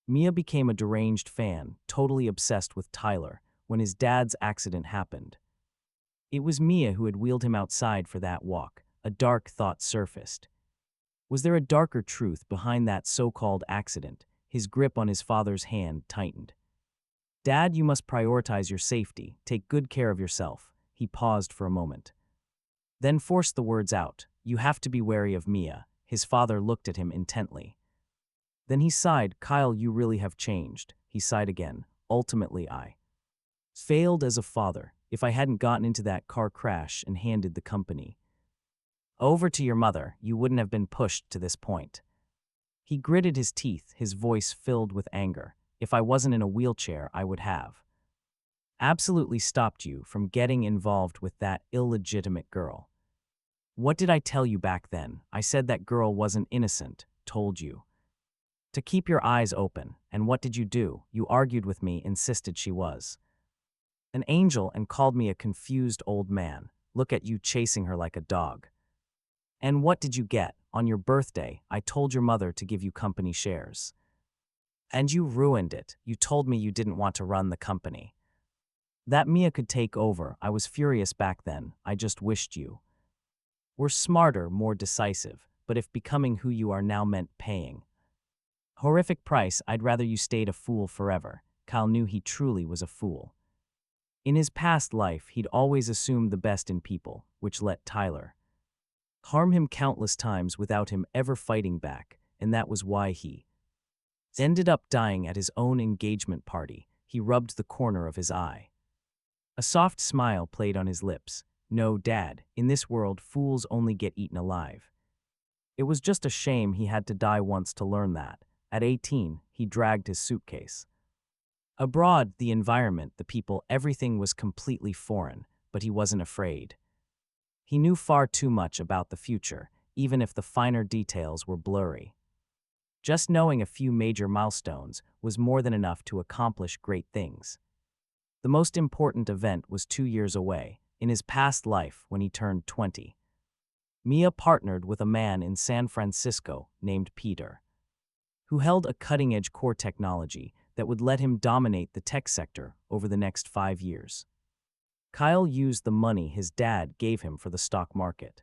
Mia became a deranged fan, totally obsessed with Tyler, when his dad's accident happened. It was Mia who had wheeled him outside for that walk. A dark thought surfaced. Was there a darker truth behind that so-called accident? His grip on his father's hand tightened. Dad, you must prioritize your safety. Take good care of yourself. He paused for a moment, then forced the words out. You have to be wary of Mia. His father looked at him intently. Then he sighed. Kyle, you really have changed. He sighed again. Ultimately, I failed as a father. If I hadn't gotten into that car crash and handed the company over to your mother, you wouldn't have been pushed to this point. He gritted his teeth, his voice filled with anger. If I wasn't in a wheelchair, I would have absolutely stopped you from getting involved with that illegitimate girl. What did I tell you back then? I said that girl wasn't innocent, told you to keep your eyes open. And what did you do? You argued with me, insisted she was an angel, and called me a confused old man. Look at you chasing her like a dog. And what did you get? On your birthday, I told your mother to give you company shares. And you ruined it. You told me you didn't want to run the company, that Mia could take over. I was furious back then. I just wished you were smarter, more decisive. But if becoming who you are now meant paying horrific price, I'd rather you stayed a fool forever. Kyle knew he truly was a fool. In his past life, he'd always assumed the best in people, which let Tyler harm him countless times without him ever fighting back, and that was why he ended up dying at his own engagement party. He rubbed the corner of his eye. A soft smile played on his lips. No, Dad, in this world, fools only get eaten alive. It was just a shame he had to die once to learn that. At 18, he dragged his suitcase. Abroad, the environment, the people, everything was completely foreign, but he wasn't afraid. He knew far too much about the future, even if the finer details were blurry. Just knowing a few major milestones was more than enough to accomplish great things. The most important event was 2 years away, in his past life when he turned 20. Mia partnered with a man in San Francisco named Peter, who held a cutting-edge core technology that would let him dominate the tech sector over the next 5 years. Kyle used the money his dad gave him for the stock market.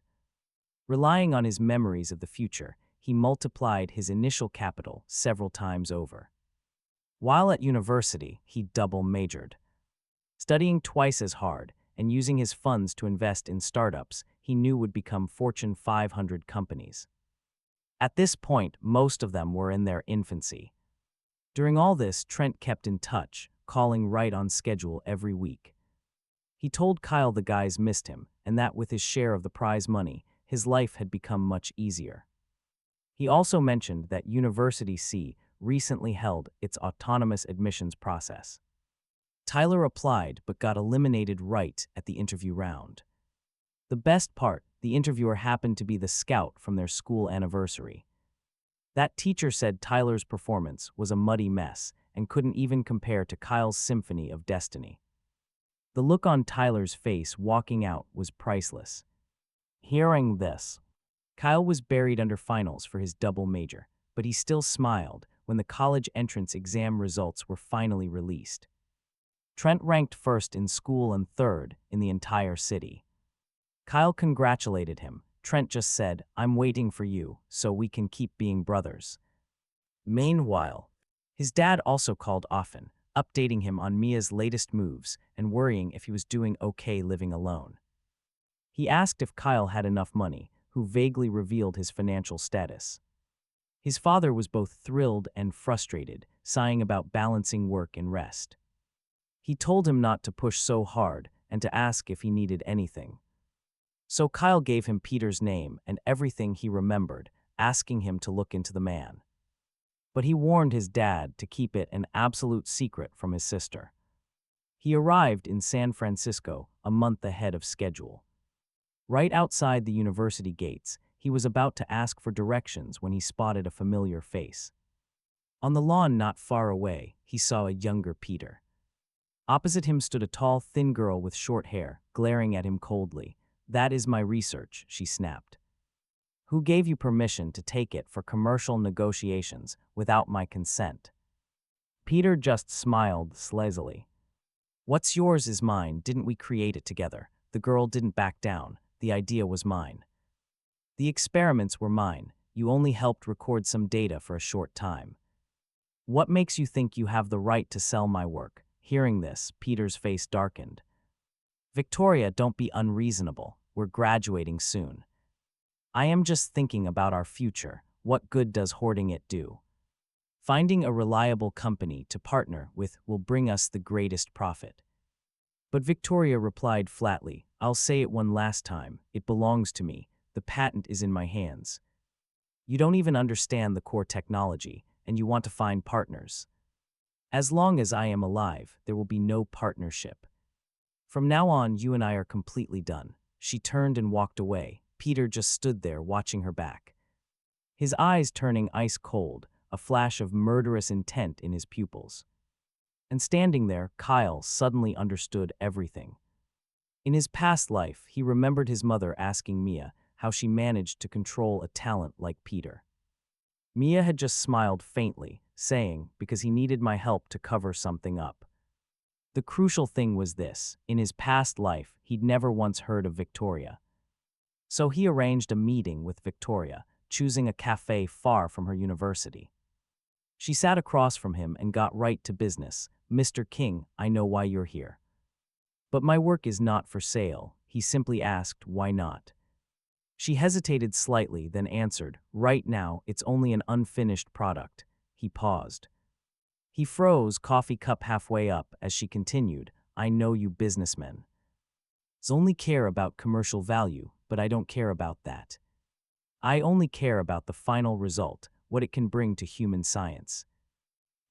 Relying on his memories of the future, he multiplied his initial capital several times over. While at university, he double majored. Studying twice as hard and using his funds to invest in startups he knew would become Fortune 500 companies. At this point, most of them were in their infancy. During all this, Trent kept in touch, calling right on schedule every week. He told Kyle the guys missed him, and that with his share of the prize money, his life had become much easier. He also mentioned that University C recently held its autonomous admissions process. Tyler applied but got eliminated right at the interview round. The best part, the interviewer happened to be the scout from their school anniversary. That teacher said Tyler's performance was a muddy mess and couldn't even compare to Kyle's symphony of destiny. The look on Tyler's face walking out was priceless. Hearing this, Kyle was buried under finals for his double major, but he still smiled when the college entrance exam results were finally released. Trent ranked first in school and third in the entire city. Kyle congratulated him. Trent just said, "I'm waiting for you, so we can keep being brothers." Meanwhile, his dad also called often, updating him on Mia's latest moves and worrying if he was doing okay living alone. He asked if Kyle had enough money, who vaguely revealed his financial status. His father was both thrilled and frustrated, sighing about balancing work and rest. He told him not to push so hard and to ask if he needed anything. So Kyle gave him Peter's name and everything he remembered, asking him to look into the man. But he warned his dad to keep it an absolute secret from his sister. He arrived in San Francisco a month ahead of schedule. Right outside the university gates, he was about to ask for directions when he spotted a familiar face. On the lawn not far away, he saw a younger Peter. Opposite him stood a tall, thin girl with short hair, glaring at him coldly. "That is my research," she snapped. "Who gave you permission to take it for commercial negotiations without my consent?" Peter just smiled sleazily. "What's yours is mine, didn't we create it together?" The girl didn't back down. "The idea was mine. The experiments were mine. You only helped record some data for a short time. What makes you think you have the right to sell my work?" Hearing this, Peter's face darkened. "Victoria, don't be unreasonable. We're graduating soon. I am just thinking about our future. What good does hoarding it do? Finding a reliable company to partner with will bring us the greatest profit." But Victoria replied flatly, "I'll say it one last time. It belongs to me. The patent is in my hands. You don't even understand the core technology, and you want to find partners. As long as I am alive, there will be no partnership. From now on, you and I are completely done." She turned and walked away. Peter just stood there watching her back, his eyes turning ice cold, a flash of murderous intent in his pupils. And standing there, Kyle suddenly understood everything. In his past life, he remembered his mother asking Mia how she managed to control a talent like Peter. Mia had just smiled faintly, saying, "Because he needed my help to cover something up." The crucial thing was this: in his past life, he'd never once heard of Victoria. So he arranged a meeting with Victoria, choosing a cafe far from her university. She sat across from him and got right to business. "Mr. King, I know why you're here. But my work is not for sale." He simply asked, "Why not?" She hesitated slightly, then answered, "Right now, it's only an unfinished product." He paused. He froze, coffee cup halfway up, as she continued, "I know you businessmen only care about commercial value, but I don't care about that. I only care about the final result, what it can bring to human science.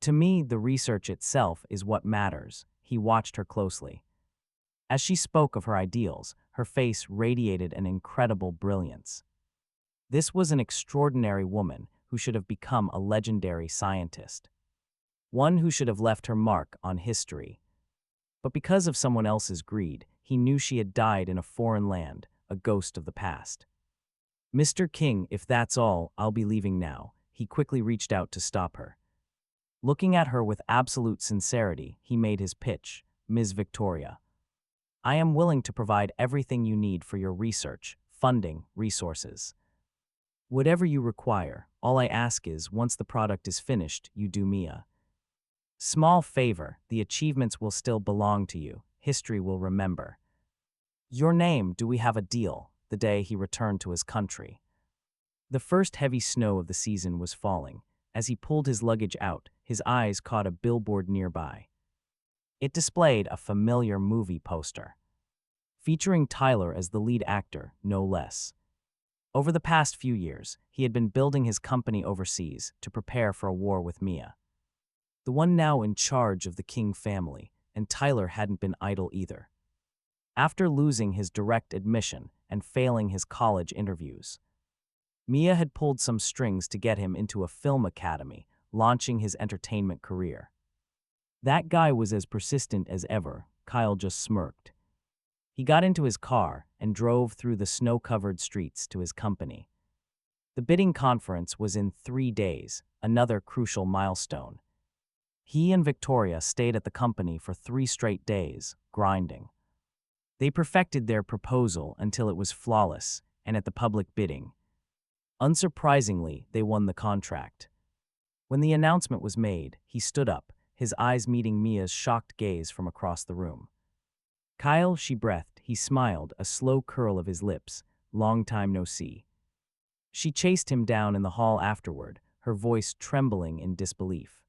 To me, the research itself is what matters." He watched her closely. As she spoke of her ideals, her face radiated an incredible brilliance. This was an extraordinary woman who should have become a legendary scientist. One who should have left her mark on history. But because of someone else's greed, he knew she had died in a foreign land, a ghost of the past. "Mr. King, if that's all, I'll be leaving now." He quickly reached out to stop her. Looking at her with absolute sincerity, he made his pitch. "Ms. Victoria, I am willing to provide everything you need for your research, funding, resources. Whatever you require, all I ask is, once the product is finished, you do me a small favor. The achievements will still belong to you. History will remember your name. Do we have a deal?" The day he returned to his country. The first heavy snow of the season was falling. As he pulled his luggage out, his eyes caught a billboard nearby. It displayed a familiar movie poster, featuring Tyler as the lead actor, no less. Over the past few years, he had been building his company overseas to prepare for a war with Mia, the one now in charge of the King family, and Tyler hadn't been idle either. After losing his direct admission and failing his college interviews, Mia had pulled some strings to get him into a film academy, launching his entertainment career. That guy was as persistent as ever. Kyle just smirked. He got into his car and drove through the snow-covered streets to his company. The bidding conference was in 3 days, another crucial milestone. He and Victoria stayed at the company for 3 straight days, grinding. They perfected their proposal until it was flawless, and at the public bidding, unsurprisingly, they won the contract. When the announcement was made, he stood up, his eyes meeting Mia's shocked gaze from across the room. "Kyle," she breathed. He smiled, a slow curl of his lips. "Long time no see." She chased him down in the hall afterward, her her voice trembling in disbelief.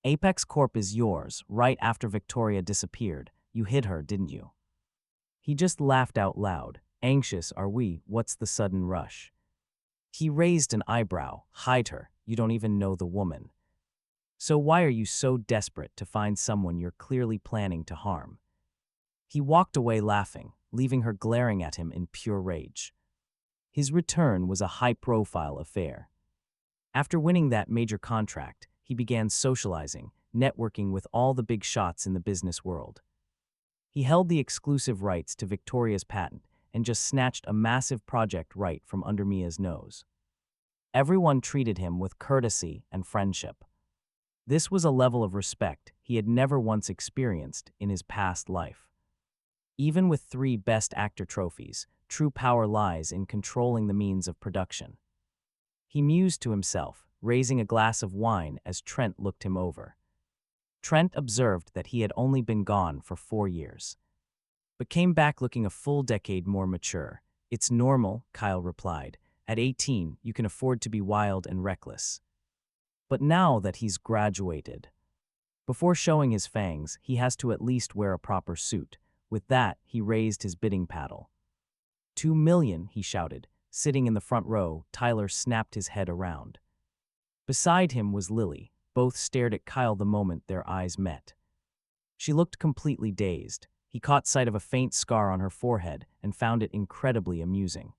Apex Corp is yours, right after Victoria disappeared. You hid her, didn't you? He just laughed out loud. Anxious are we, what's the sudden rush? He raised an eyebrow. Hide her, you don't even know the woman. So why are you so desperate to find someone you're clearly planning to harm? He walked away laughing, leaving her glaring at him in pure rage. His return was a high-profile affair. After winning that major contract, he began socializing, networking with all the big shots in the business world. He held the exclusive rights to Victoria's patent and just snatched a massive project right from under Mia's nose. Everyone treated him with courtesy and friendship. This was a level of respect he had never once experienced in his past life. Even with 3 Best Actor trophies, true power lies in controlling the means of production. He mused to himself, raising a glass of wine as Trent looked him over. Trent observed that he had only been gone for 4 years, but came back looking a full decade more mature. It's normal, Kyle replied. At 18, you can afford to be wild and reckless. But now that he's graduated, before showing his fangs, he has to at least wear a proper suit. With that, he raised his bidding paddle. 2 million, he shouted. Sitting in the front row, Tyler snapped his head around. Beside him was Lily. Both stared at Kyle the moment their eyes met. She looked completely dazed. He caught sight of a faint scar on her forehead and found it incredibly amusing.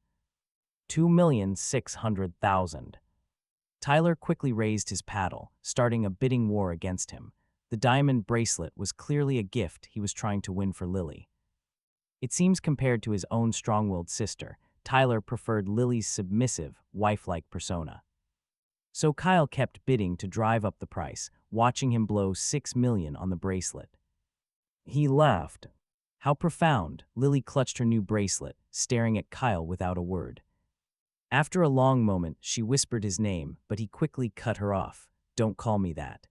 2,600,000. Tyler quickly raised his paddle, starting a bidding war against him. The diamond bracelet was clearly a gift he was trying to win for Lily. It seems compared to his own strong-willed sister, Tyler preferred Lily's submissive, wife-like persona. So Kyle kept bidding to drive up the price, watching him blow 6 million on the bracelet. He laughed. How profound. Lily clutched her new bracelet, staring at Kyle without a word. After a long moment, she whispered his name, but he quickly cut her off. Don't call me that.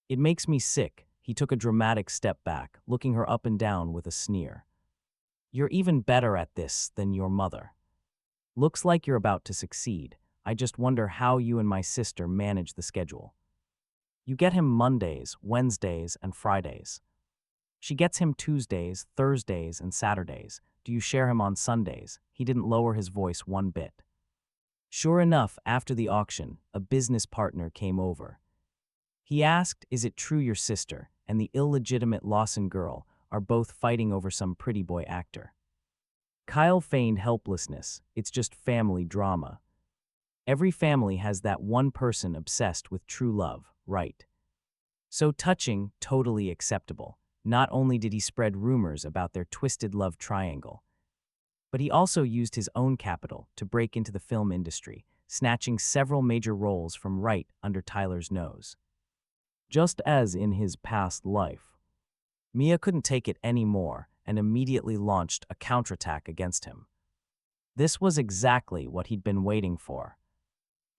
It makes me sick. He took a dramatic step back, looking her up and down with a sneer. You're even better at this than your mother. Looks like you're about to succeed. I just wonder how you and my sister manage the schedule. You get him Mondays, Wednesdays, and Fridays. She gets him Tuesdays, Thursdays, and Saturdays. Do you share him on Sundays? He didn't lower his voice one bit. Sure enough, after the auction, a business partner came over. He asked, is it true your sister and the illegitimate Lawson girl are both fighting over some pretty boy actor? Kyle feigned helplessness. It's just family drama. Every family has that one person obsessed with true love, right? So touching, totally acceptable. Not only did he spread rumors about their twisted love triangle, but he also used his own capital to break into the film industry, snatching several major roles from right under Tyler's nose. Just as in his past life, Mia couldn't take it anymore and immediately launched a counterattack against him. This was exactly what he'd been waiting for.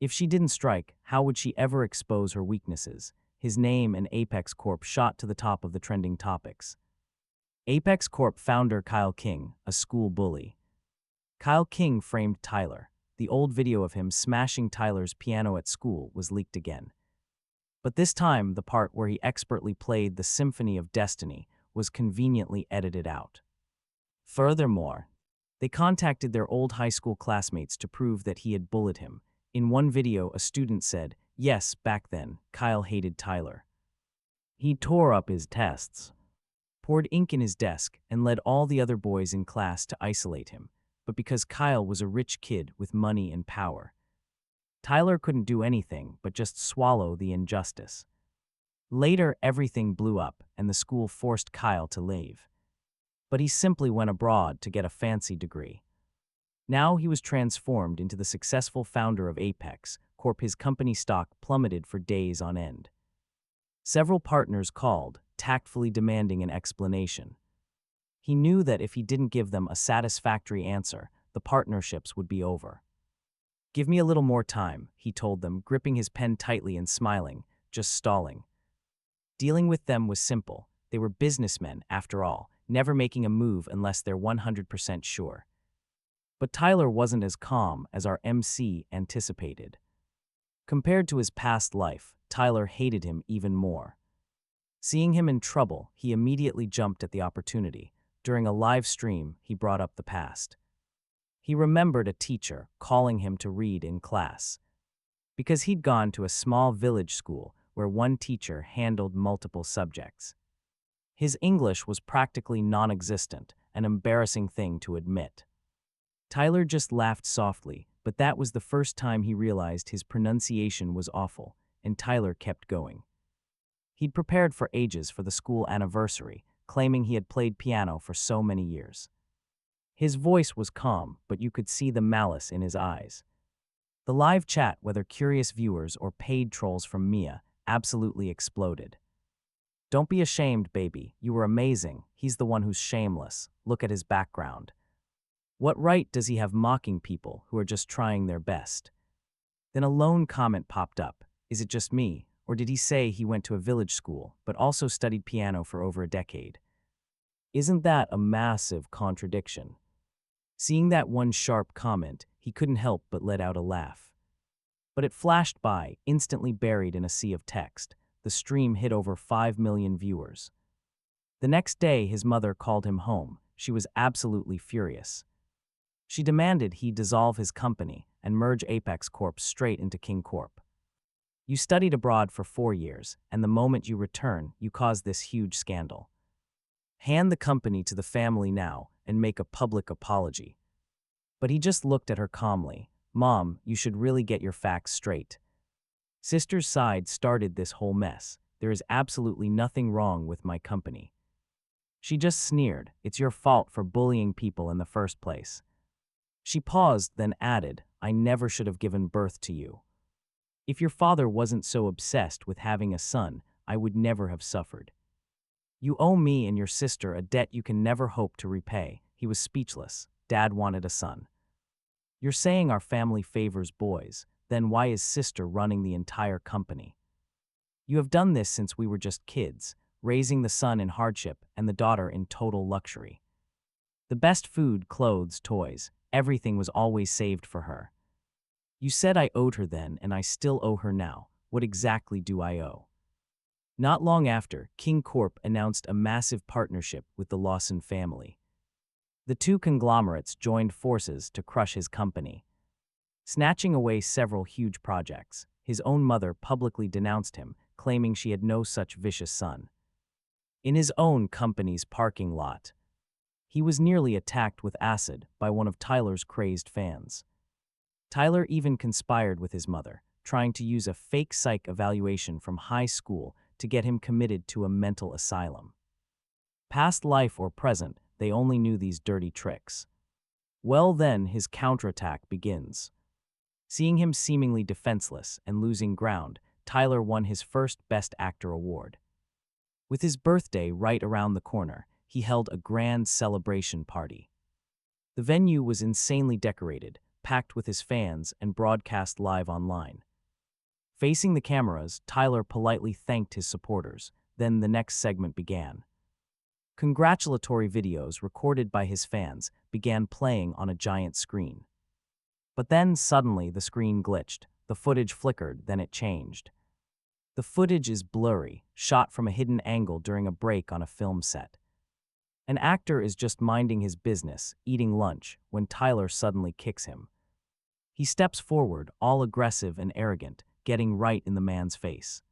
If she didn't strike, how would she ever expose her weaknesses? His name and Apex Corp shot to the top of the trending topics. Apex Corp founder Kyle King, a school bully. Kyle King framed Tyler. The old video of him smashing Tyler's piano at school was leaked again. But this time, the part where he expertly played the Symphony of Destiny was conveniently edited out. Furthermore, they contacted their old high school classmates to prove that he had bullied him. In one video, a student said, yes, back then, Kyle hated Tyler. He tore up his tests, poured ink in his desk, and led all the other boys in class to isolate him. But because Kyle was a rich kid with money and power, Tyler couldn't do anything but just swallow the injustice. Later, everything blew up, and the school forced Kyle to leave. But he simply went abroad to get a fancy degree. Now he was transformed into the successful founder of Apex Corp. His company stock plummeted for days on end. Several partners called, tactfully demanding an explanation. He knew that if he didn't give them a satisfactory answer, the partnerships would be over. Give me a little more time, he told them, gripping his pen tightly and smiling, just stalling. Dealing with them was simple. They were businessmen, after all, never making a move unless they're 100% sure. But Tyler wasn't as calm as our MC anticipated. Compared to his past life, Tyler hated him even more. Seeing him in trouble, he immediately jumped at the opportunity. During a live stream, he brought up the past. He remembered a teacher calling him to read in class. Because he'd gone to a small village school where one teacher handled multiple subjects. His English was practically non-existent, an embarrassing thing to admit. Tyler just laughed softly, but that was the first time he realized his pronunciation was awful, and Tyler kept going. He'd prepared for ages for the school anniversary, claiming he had played piano for so many years. His voice was calm, but you could see the malice in his eyes. The live chat, whether curious viewers or paid trolls from Mia, absolutely exploded. "Don't be ashamed, baby. You were amazing. He's the one who's shameless. Look at his background. What right does he have mocking people who are just trying their best?" Then a lone comment popped up. "Is it just me, or did he say he went to a village school, but also studied piano for over a decade?" Isn't that a massive contradiction? Seeing that one sharp comment, he couldn't help but let out a laugh. But it flashed by, instantly buried in a sea of text. The stream hit over 5 million viewers. The next day, his mother called him home. She was absolutely furious. She demanded he dissolve his company and merge Apex Corp straight into King Corp. "You studied abroad for 4 years, and the moment you return, you caused this huge scandal. Hand the company to the family now and make a public apology." But he just looked at her calmly. "Mom, you should really get your facts straight. Sister's side started this whole mess. There is absolutely nothing wrong with my company." She just sneered. "It's your fault for bullying people in the first place." She paused, then added, "I never should have given birth to you. If your father wasn't so obsessed with having a son, I would never have suffered. You owe me and your sister a debt you can never hope to repay." He was speechless. Dad wanted a son. "You're saying our family favors boys, then why is sister running the entire company? You have done this since we were just kids, raising the son in hardship and the daughter in total luxury. The best food, clothes, toys, everything was always saved for her. You said I owed her then, and I still owe her now. What exactly do I owe?" Not long after, King Corp announced a massive partnership with the Lawson family. The two conglomerates joined forces to crush his company. Snatching away several huge projects, his own mother publicly denounced him, claiming she had no such vicious son. In his own company's parking lot, he was nearly attacked with acid by one of Tyler's crazed fans. Tyler even conspired with his mother, trying to use a fake psych evaluation from high school to get him committed to a mental asylum. Past life or present, they only knew these dirty tricks. Well, then his counterattack begins. Seeing him seemingly defenseless and losing ground, Tyler won his first Best Actor award. With his birthday right around the corner, he held a grand celebration party. The venue was insanely decorated, packed with his fans, and broadcast live online. Facing the cameras, Tyler politely thanked his supporters. Then the next segment began. Congratulatory videos recorded by his fans began playing on a giant screen. But then suddenly the screen glitched. The footage flickered, then it changed. The footage is blurry, shot from a hidden angle during a break on a film set. An actor is just minding his business, eating lunch, when Tyler suddenly kicks him. He steps forward, all aggressive and arrogant, getting right in the man's face.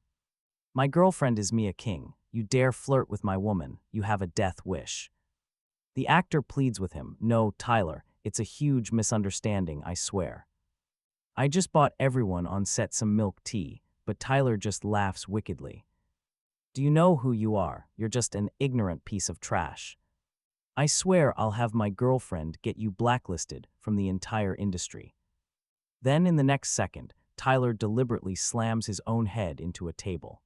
"My girlfriend is Mia King. You dare flirt with my woman, you have a death wish." The actor pleads with him, "No, Tyler, it's a huge misunderstanding, I swear. I just bought everyone on set some milk tea," but Tyler just laughs wickedly. "Do you know who you are? You're just an ignorant piece of trash. I swear I'll have my girlfriend get you blacklisted from the entire industry." Then in the next second, Tyler deliberately slams his own head into a table.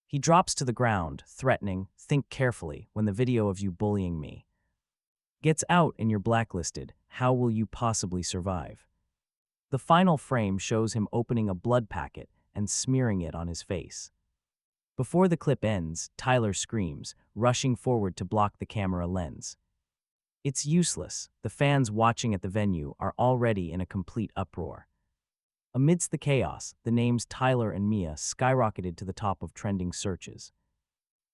He drops to the ground, threatening, "Think carefully when the video of you bullying me gets out and you're blacklisted. How will you possibly survive?" The final frame shows him opening a blood packet and smearing it on his face. Before the clip ends, Tyler screams, rushing forward to block the camera lens. It's useless. The fans watching at the venue are already in a complete uproar. Amidst the chaos, the names Tyler and Mia skyrocketed to the top of trending searches.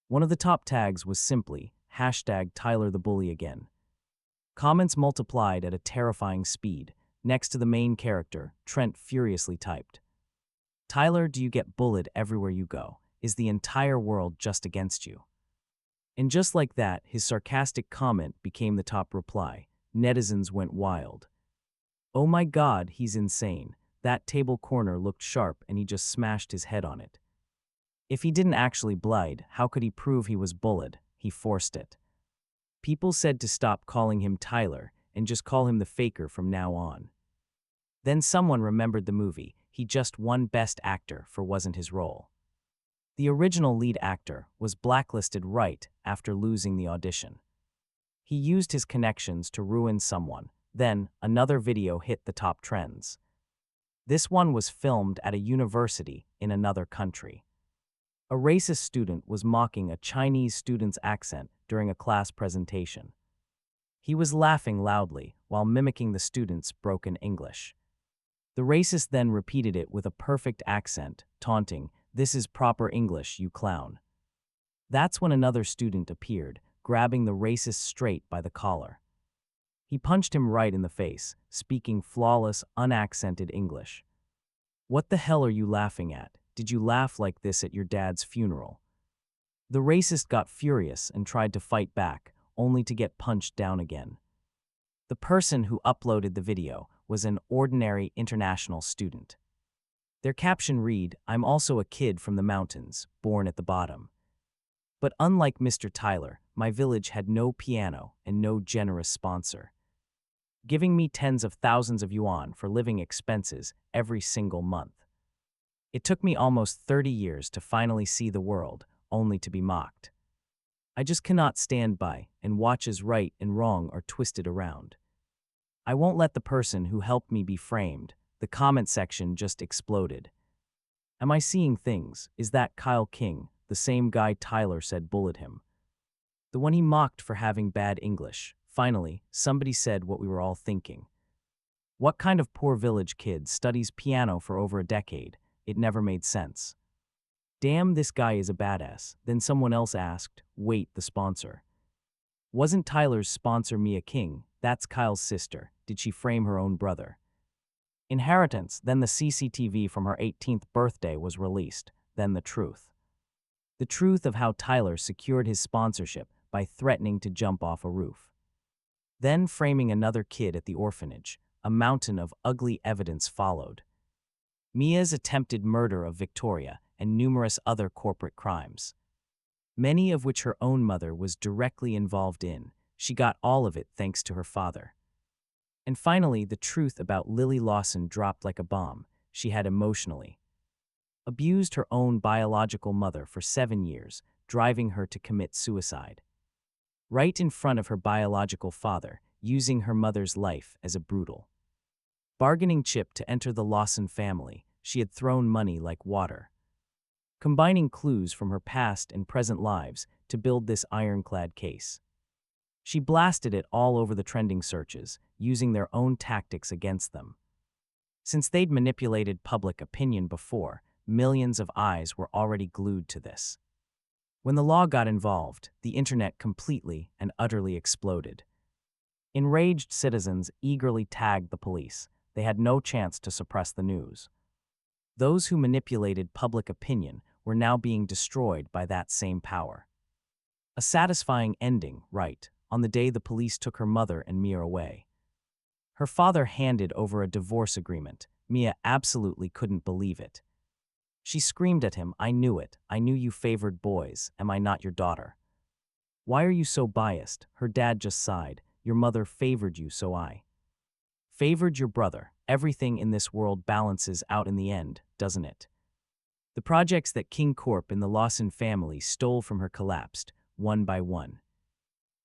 One of the top tags was simply #Tyler the Bully again. Comments multiplied at a terrifying speed. Next to the main character, Trent furiously typed, "Tyler, do you get bullied everywhere you go? Is the entire world just against you?" And just like that, his sarcastic comment became the top reply. Netizens went wild. "Oh my God, he's insane. That table corner looked sharp and he just smashed his head on it. If he didn't actually blind, how could he prove he was bullied? He forced it." People said to stop calling him Tyler and just call him the Faker from now on. Then someone remembered the movie. He just won Best Actor for wasn't his role. The original lead actor was blacklisted right after losing the audition. He used his connections to ruin someone. Then another video hit the top trends. This one was filmed at a university in another country. A racist student was mocking a Chinese student's accent during a class presentation. He was laughing loudly while mimicking the student's broken English. The racist then repeated it with a perfect accent, taunting, "This is proper English, you clown." That's when another student appeared, grabbing the racist straight by the collar. He punched him right in the face, speaking flawless, unaccented English. "What the hell are you laughing at? Did you laugh like this at your dad's funeral?" The racist got furious and tried to fight back, only to get punched down again. The person who uploaded the video was an ordinary international student. Their caption read, "I'm also a kid from the mountains, born at the bottom. But unlike Mr. Tyler, my village had no piano and no generous sponsor, giving me tens of thousands of yuan for living expenses every single month. It took me almost 30 years to finally see the world, only to be mocked. I just cannot stand by and watch as right and wrong are twisted around. I won't let the person who helped me be framed." The comment section just exploded. "Am I seeing things? Is that Kyle King, the same guy Tyler said bullied him? The one he mocked for having bad English?" Finally, somebody said what we were all thinking. What kind of poor village kid studies piano for over a decade? It never made sense. "Damn, this guy is a badass." Then someone else asked, "Wait, the sponsor? Wasn't Tyler's sponsor Mia King? That's Kyle's sister. Did she frame her own brother?" Inheritance. Then the CCTV from her 18th birthday was released. Then the truth. The truth of how Tyler secured his sponsorship by threatening to jump off a roof. Then framing another kid at the orphanage. A mountain of ugly evidence followed. Mia's attempted murder of Victoria and numerous other corporate crimes, many of which her own mother was directly involved in. She got all of it thanks to her father. And finally, the truth about Lily Lawson dropped like a bomb. She had emotionally abused her own biological mother for 7 years, driving her to commit suicide. Right in front of her biological father, using her mother's life as a brutal bargaining chip to enter the Lawson family. She had thrown money like water, combining clues from her past and present lives to build this ironclad case. She blasted it all over the trending searches, using their own tactics against them. Since they'd manipulated public opinion before, millions of eyes were already glued to this. When the law got involved, the internet completely and utterly exploded. Enraged citizens eagerly tagged the police. They had no chance to suppress the news. Those who manipulated public opinion were now being destroyed by that same power. A satisfying ending, right, on the day the police took her mother and Mia away. Her father handed over a divorce agreement. Mia absolutely couldn't believe it. She screamed at him, "I knew it. I knew you favored boys. Am I not your daughter? Why are you so biased?" Her dad just sighed. "Your mother favored you, so I favored your brother. Everything in this world balances out in the end, doesn't it?" The projects that King Corp and the Lawson family stole from her collapsed, one by one.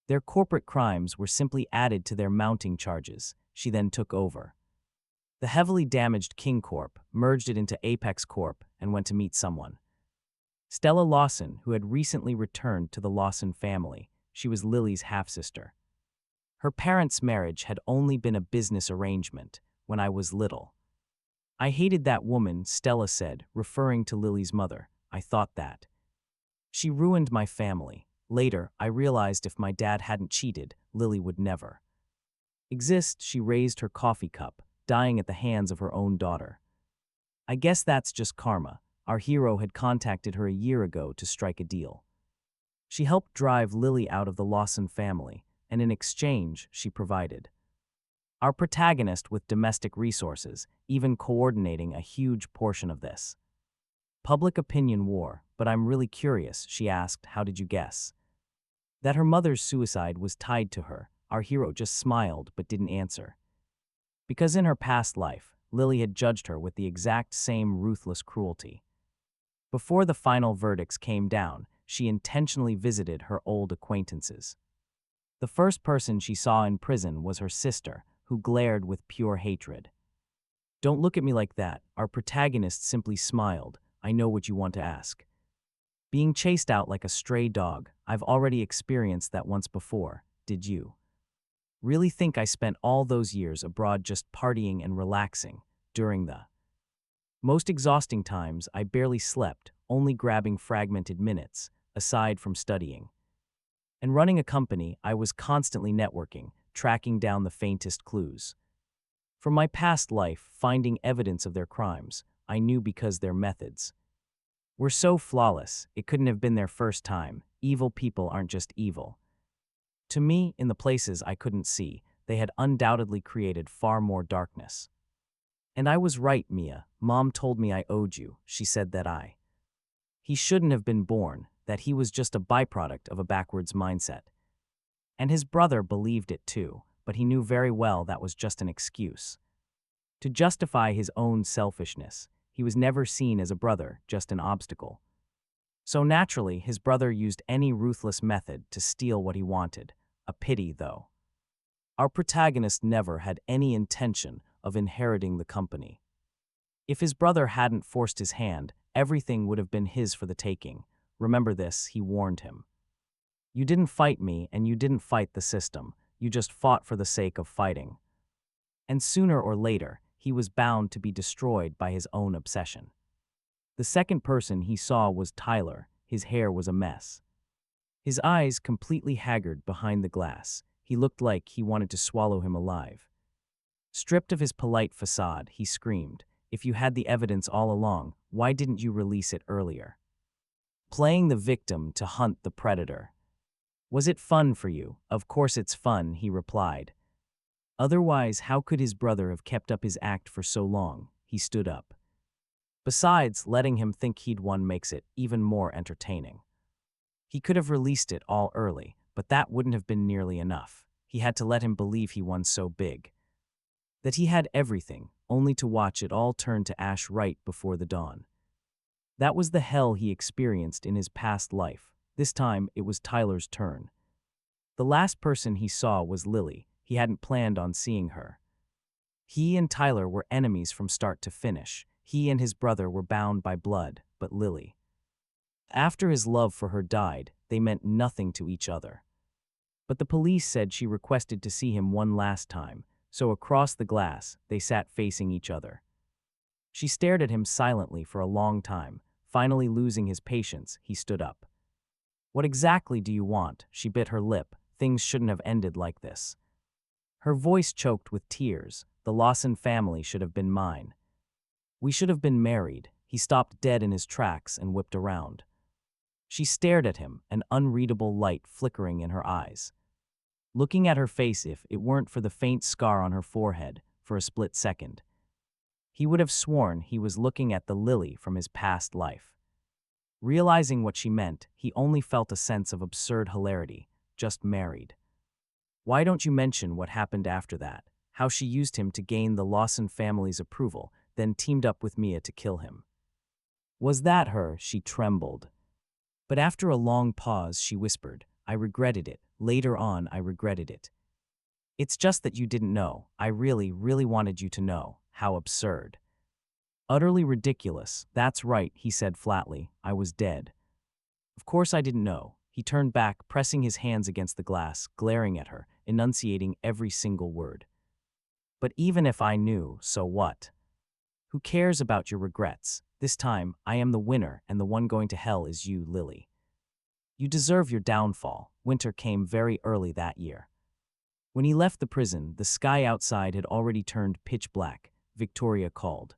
Their corporate crimes were simply added to their mounting charges. She then took over. The heavily damaged King Corp merged it into Apex Corp and went to meet someone. Stella Lawson, who had recently returned to the Lawson family. She was Lily's half-sister. Her parents' marriage had only been a business arrangement when I was little. I hated that woman, Stella said, referring to Lily's mother. I thought that. She ruined my family. Later, I realized if my dad hadn't cheated, Lily would never exist. She raised her coffee cup, dying at the hands of her own daughter. I guess that's just karma. Our hero had contacted her a year ago to strike a deal. She helped drive Lily out of the Lawson family, and in exchange, she provided our protagonist with domestic resources, even coordinating a huge portion of this. Public opinion war, but I'm really curious, she asked, how did you guess? That her mother's suicide was tied to her. Our hero just smiled but didn't answer. Because in her past life, Lily had judged her with the exact same ruthless cruelty. Before the final verdicts came down, she intentionally visited her old acquaintances. The first person she saw in prison was her sister, who glared with pure hatred. Don't look at me like that, our protagonist simply smiled. I know what you want to ask. Being chased out like a stray dog, I've already experienced that once before, did you? Really think I spent all those years abroad just partying and relaxing, during the most exhausting times I barely slept, only grabbing fragmented minutes, aside from studying. And running a company, I was constantly networking, tracking down the faintest clues. From my past life, finding evidence of their crimes, I knew because their methods were so flawless, it couldn't have been their first time. Evil people aren't just evil. To me, in the places I couldn't see, they had undoubtedly created far more darkness. And I was right, Mia. Mom told me I owed you. She said that he shouldn't have been born, that he was just a byproduct of a backwards mindset. And his brother believed it too, but he knew very well that was just an excuse. To justify his own selfishness, he was never seen as a brother, just an obstacle. So naturally, his brother used any ruthless method to steal what he wanted. A pity, though. Our protagonist never had any intention of inheriting the company. If his brother hadn't forced his hand, everything would have been his for the taking. Remember this, he warned him. You didn't fight me, and you didn't fight the system. You just fought for the sake of fighting. And sooner or later, he was bound to be destroyed by his own obsession. The second person he saw was Tyler. His hair was a mess. His eyes completely haggard behind the glass. He looked like he wanted to swallow him alive. Stripped of his polite facade, he screamed, "If you had the evidence all along, why didn't you release it earlier? Playing the victim to hunt the predator. Was it fun for you? Of course it's fun," he replied. Otherwise, how could his brother have kept up his act for so long? He stood up. Besides, letting him think he'd won makes it even more entertaining. He could have released it all early, but that wouldn't have been nearly enough. He had to let him believe he won so big. That he had everything, only to watch it all turn to ash right before the dawn. That was the hell he experienced in his past life. This time, it was Tyler's turn. The last person he saw was Lily. He hadn't planned on seeing her. He and Tyler were enemies from start to finish. He and his brother were bound by blood, but Lily, after his love for her died, they meant nothing to each other. But the police said she requested to see him one last time, so across the glass, they sat facing each other. She stared at him silently for a long time. Finally losing his patience, he stood up. "What exactly do you want?" She bit her lip. Things shouldn't have ended like this. Her voice choked with tears. The Lawson family should have been mine. We should have been married. He stopped dead in his tracks and whipped around. She stared at him, an unreadable light flickering in her eyes. Looking at her face, if it weren't for the faint scar on her forehead, for a split second, he would have sworn he was looking at the Lily from his past life. Realizing what she meant, he only felt a sense of absurd hilarity. Just married. Why don't you mention what happened after that? How she used him to gain the Lawson family's approval, then teamed up with Mia to kill him. Was that her? She trembled. But after a long pause, she whispered, "I regretted it. Later on, I regretted it. It's just that you didn't know. I really, really wanted you to know. How absurd. Utterly ridiculous. That's right," he said flatly. "I was dead. Of course I didn't know." He turned back, pressing his hands against the glass, glaring at her, enunciating every single word. "But even if I knew, so what? Who cares about your regrets? This time, I am the winner, and the one going to hell is you, Lily. You deserve your downfall. Winter came very early that year. When he left the prison, the sky outside had already turned pitch black. Victoria called.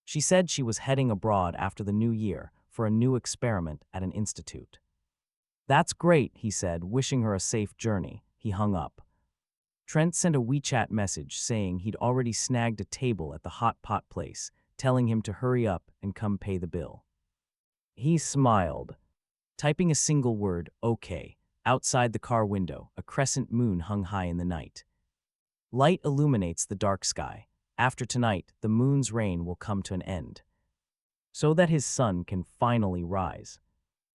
She said she was heading abroad after the new year for a new experiment at an institute. That's great, he said, wishing her a safe journey. He hung up. Trent sent a WeChat message saying he'd already snagged a table at the hot pot place, telling him to hurry up and come pay the bill. He smiled, typing a single word, okay. Outside the car window, a crescent moon hung high in the night. Light illuminates the dark sky. After tonight, the moon's reign will come to an end, so that his sun can finally rise.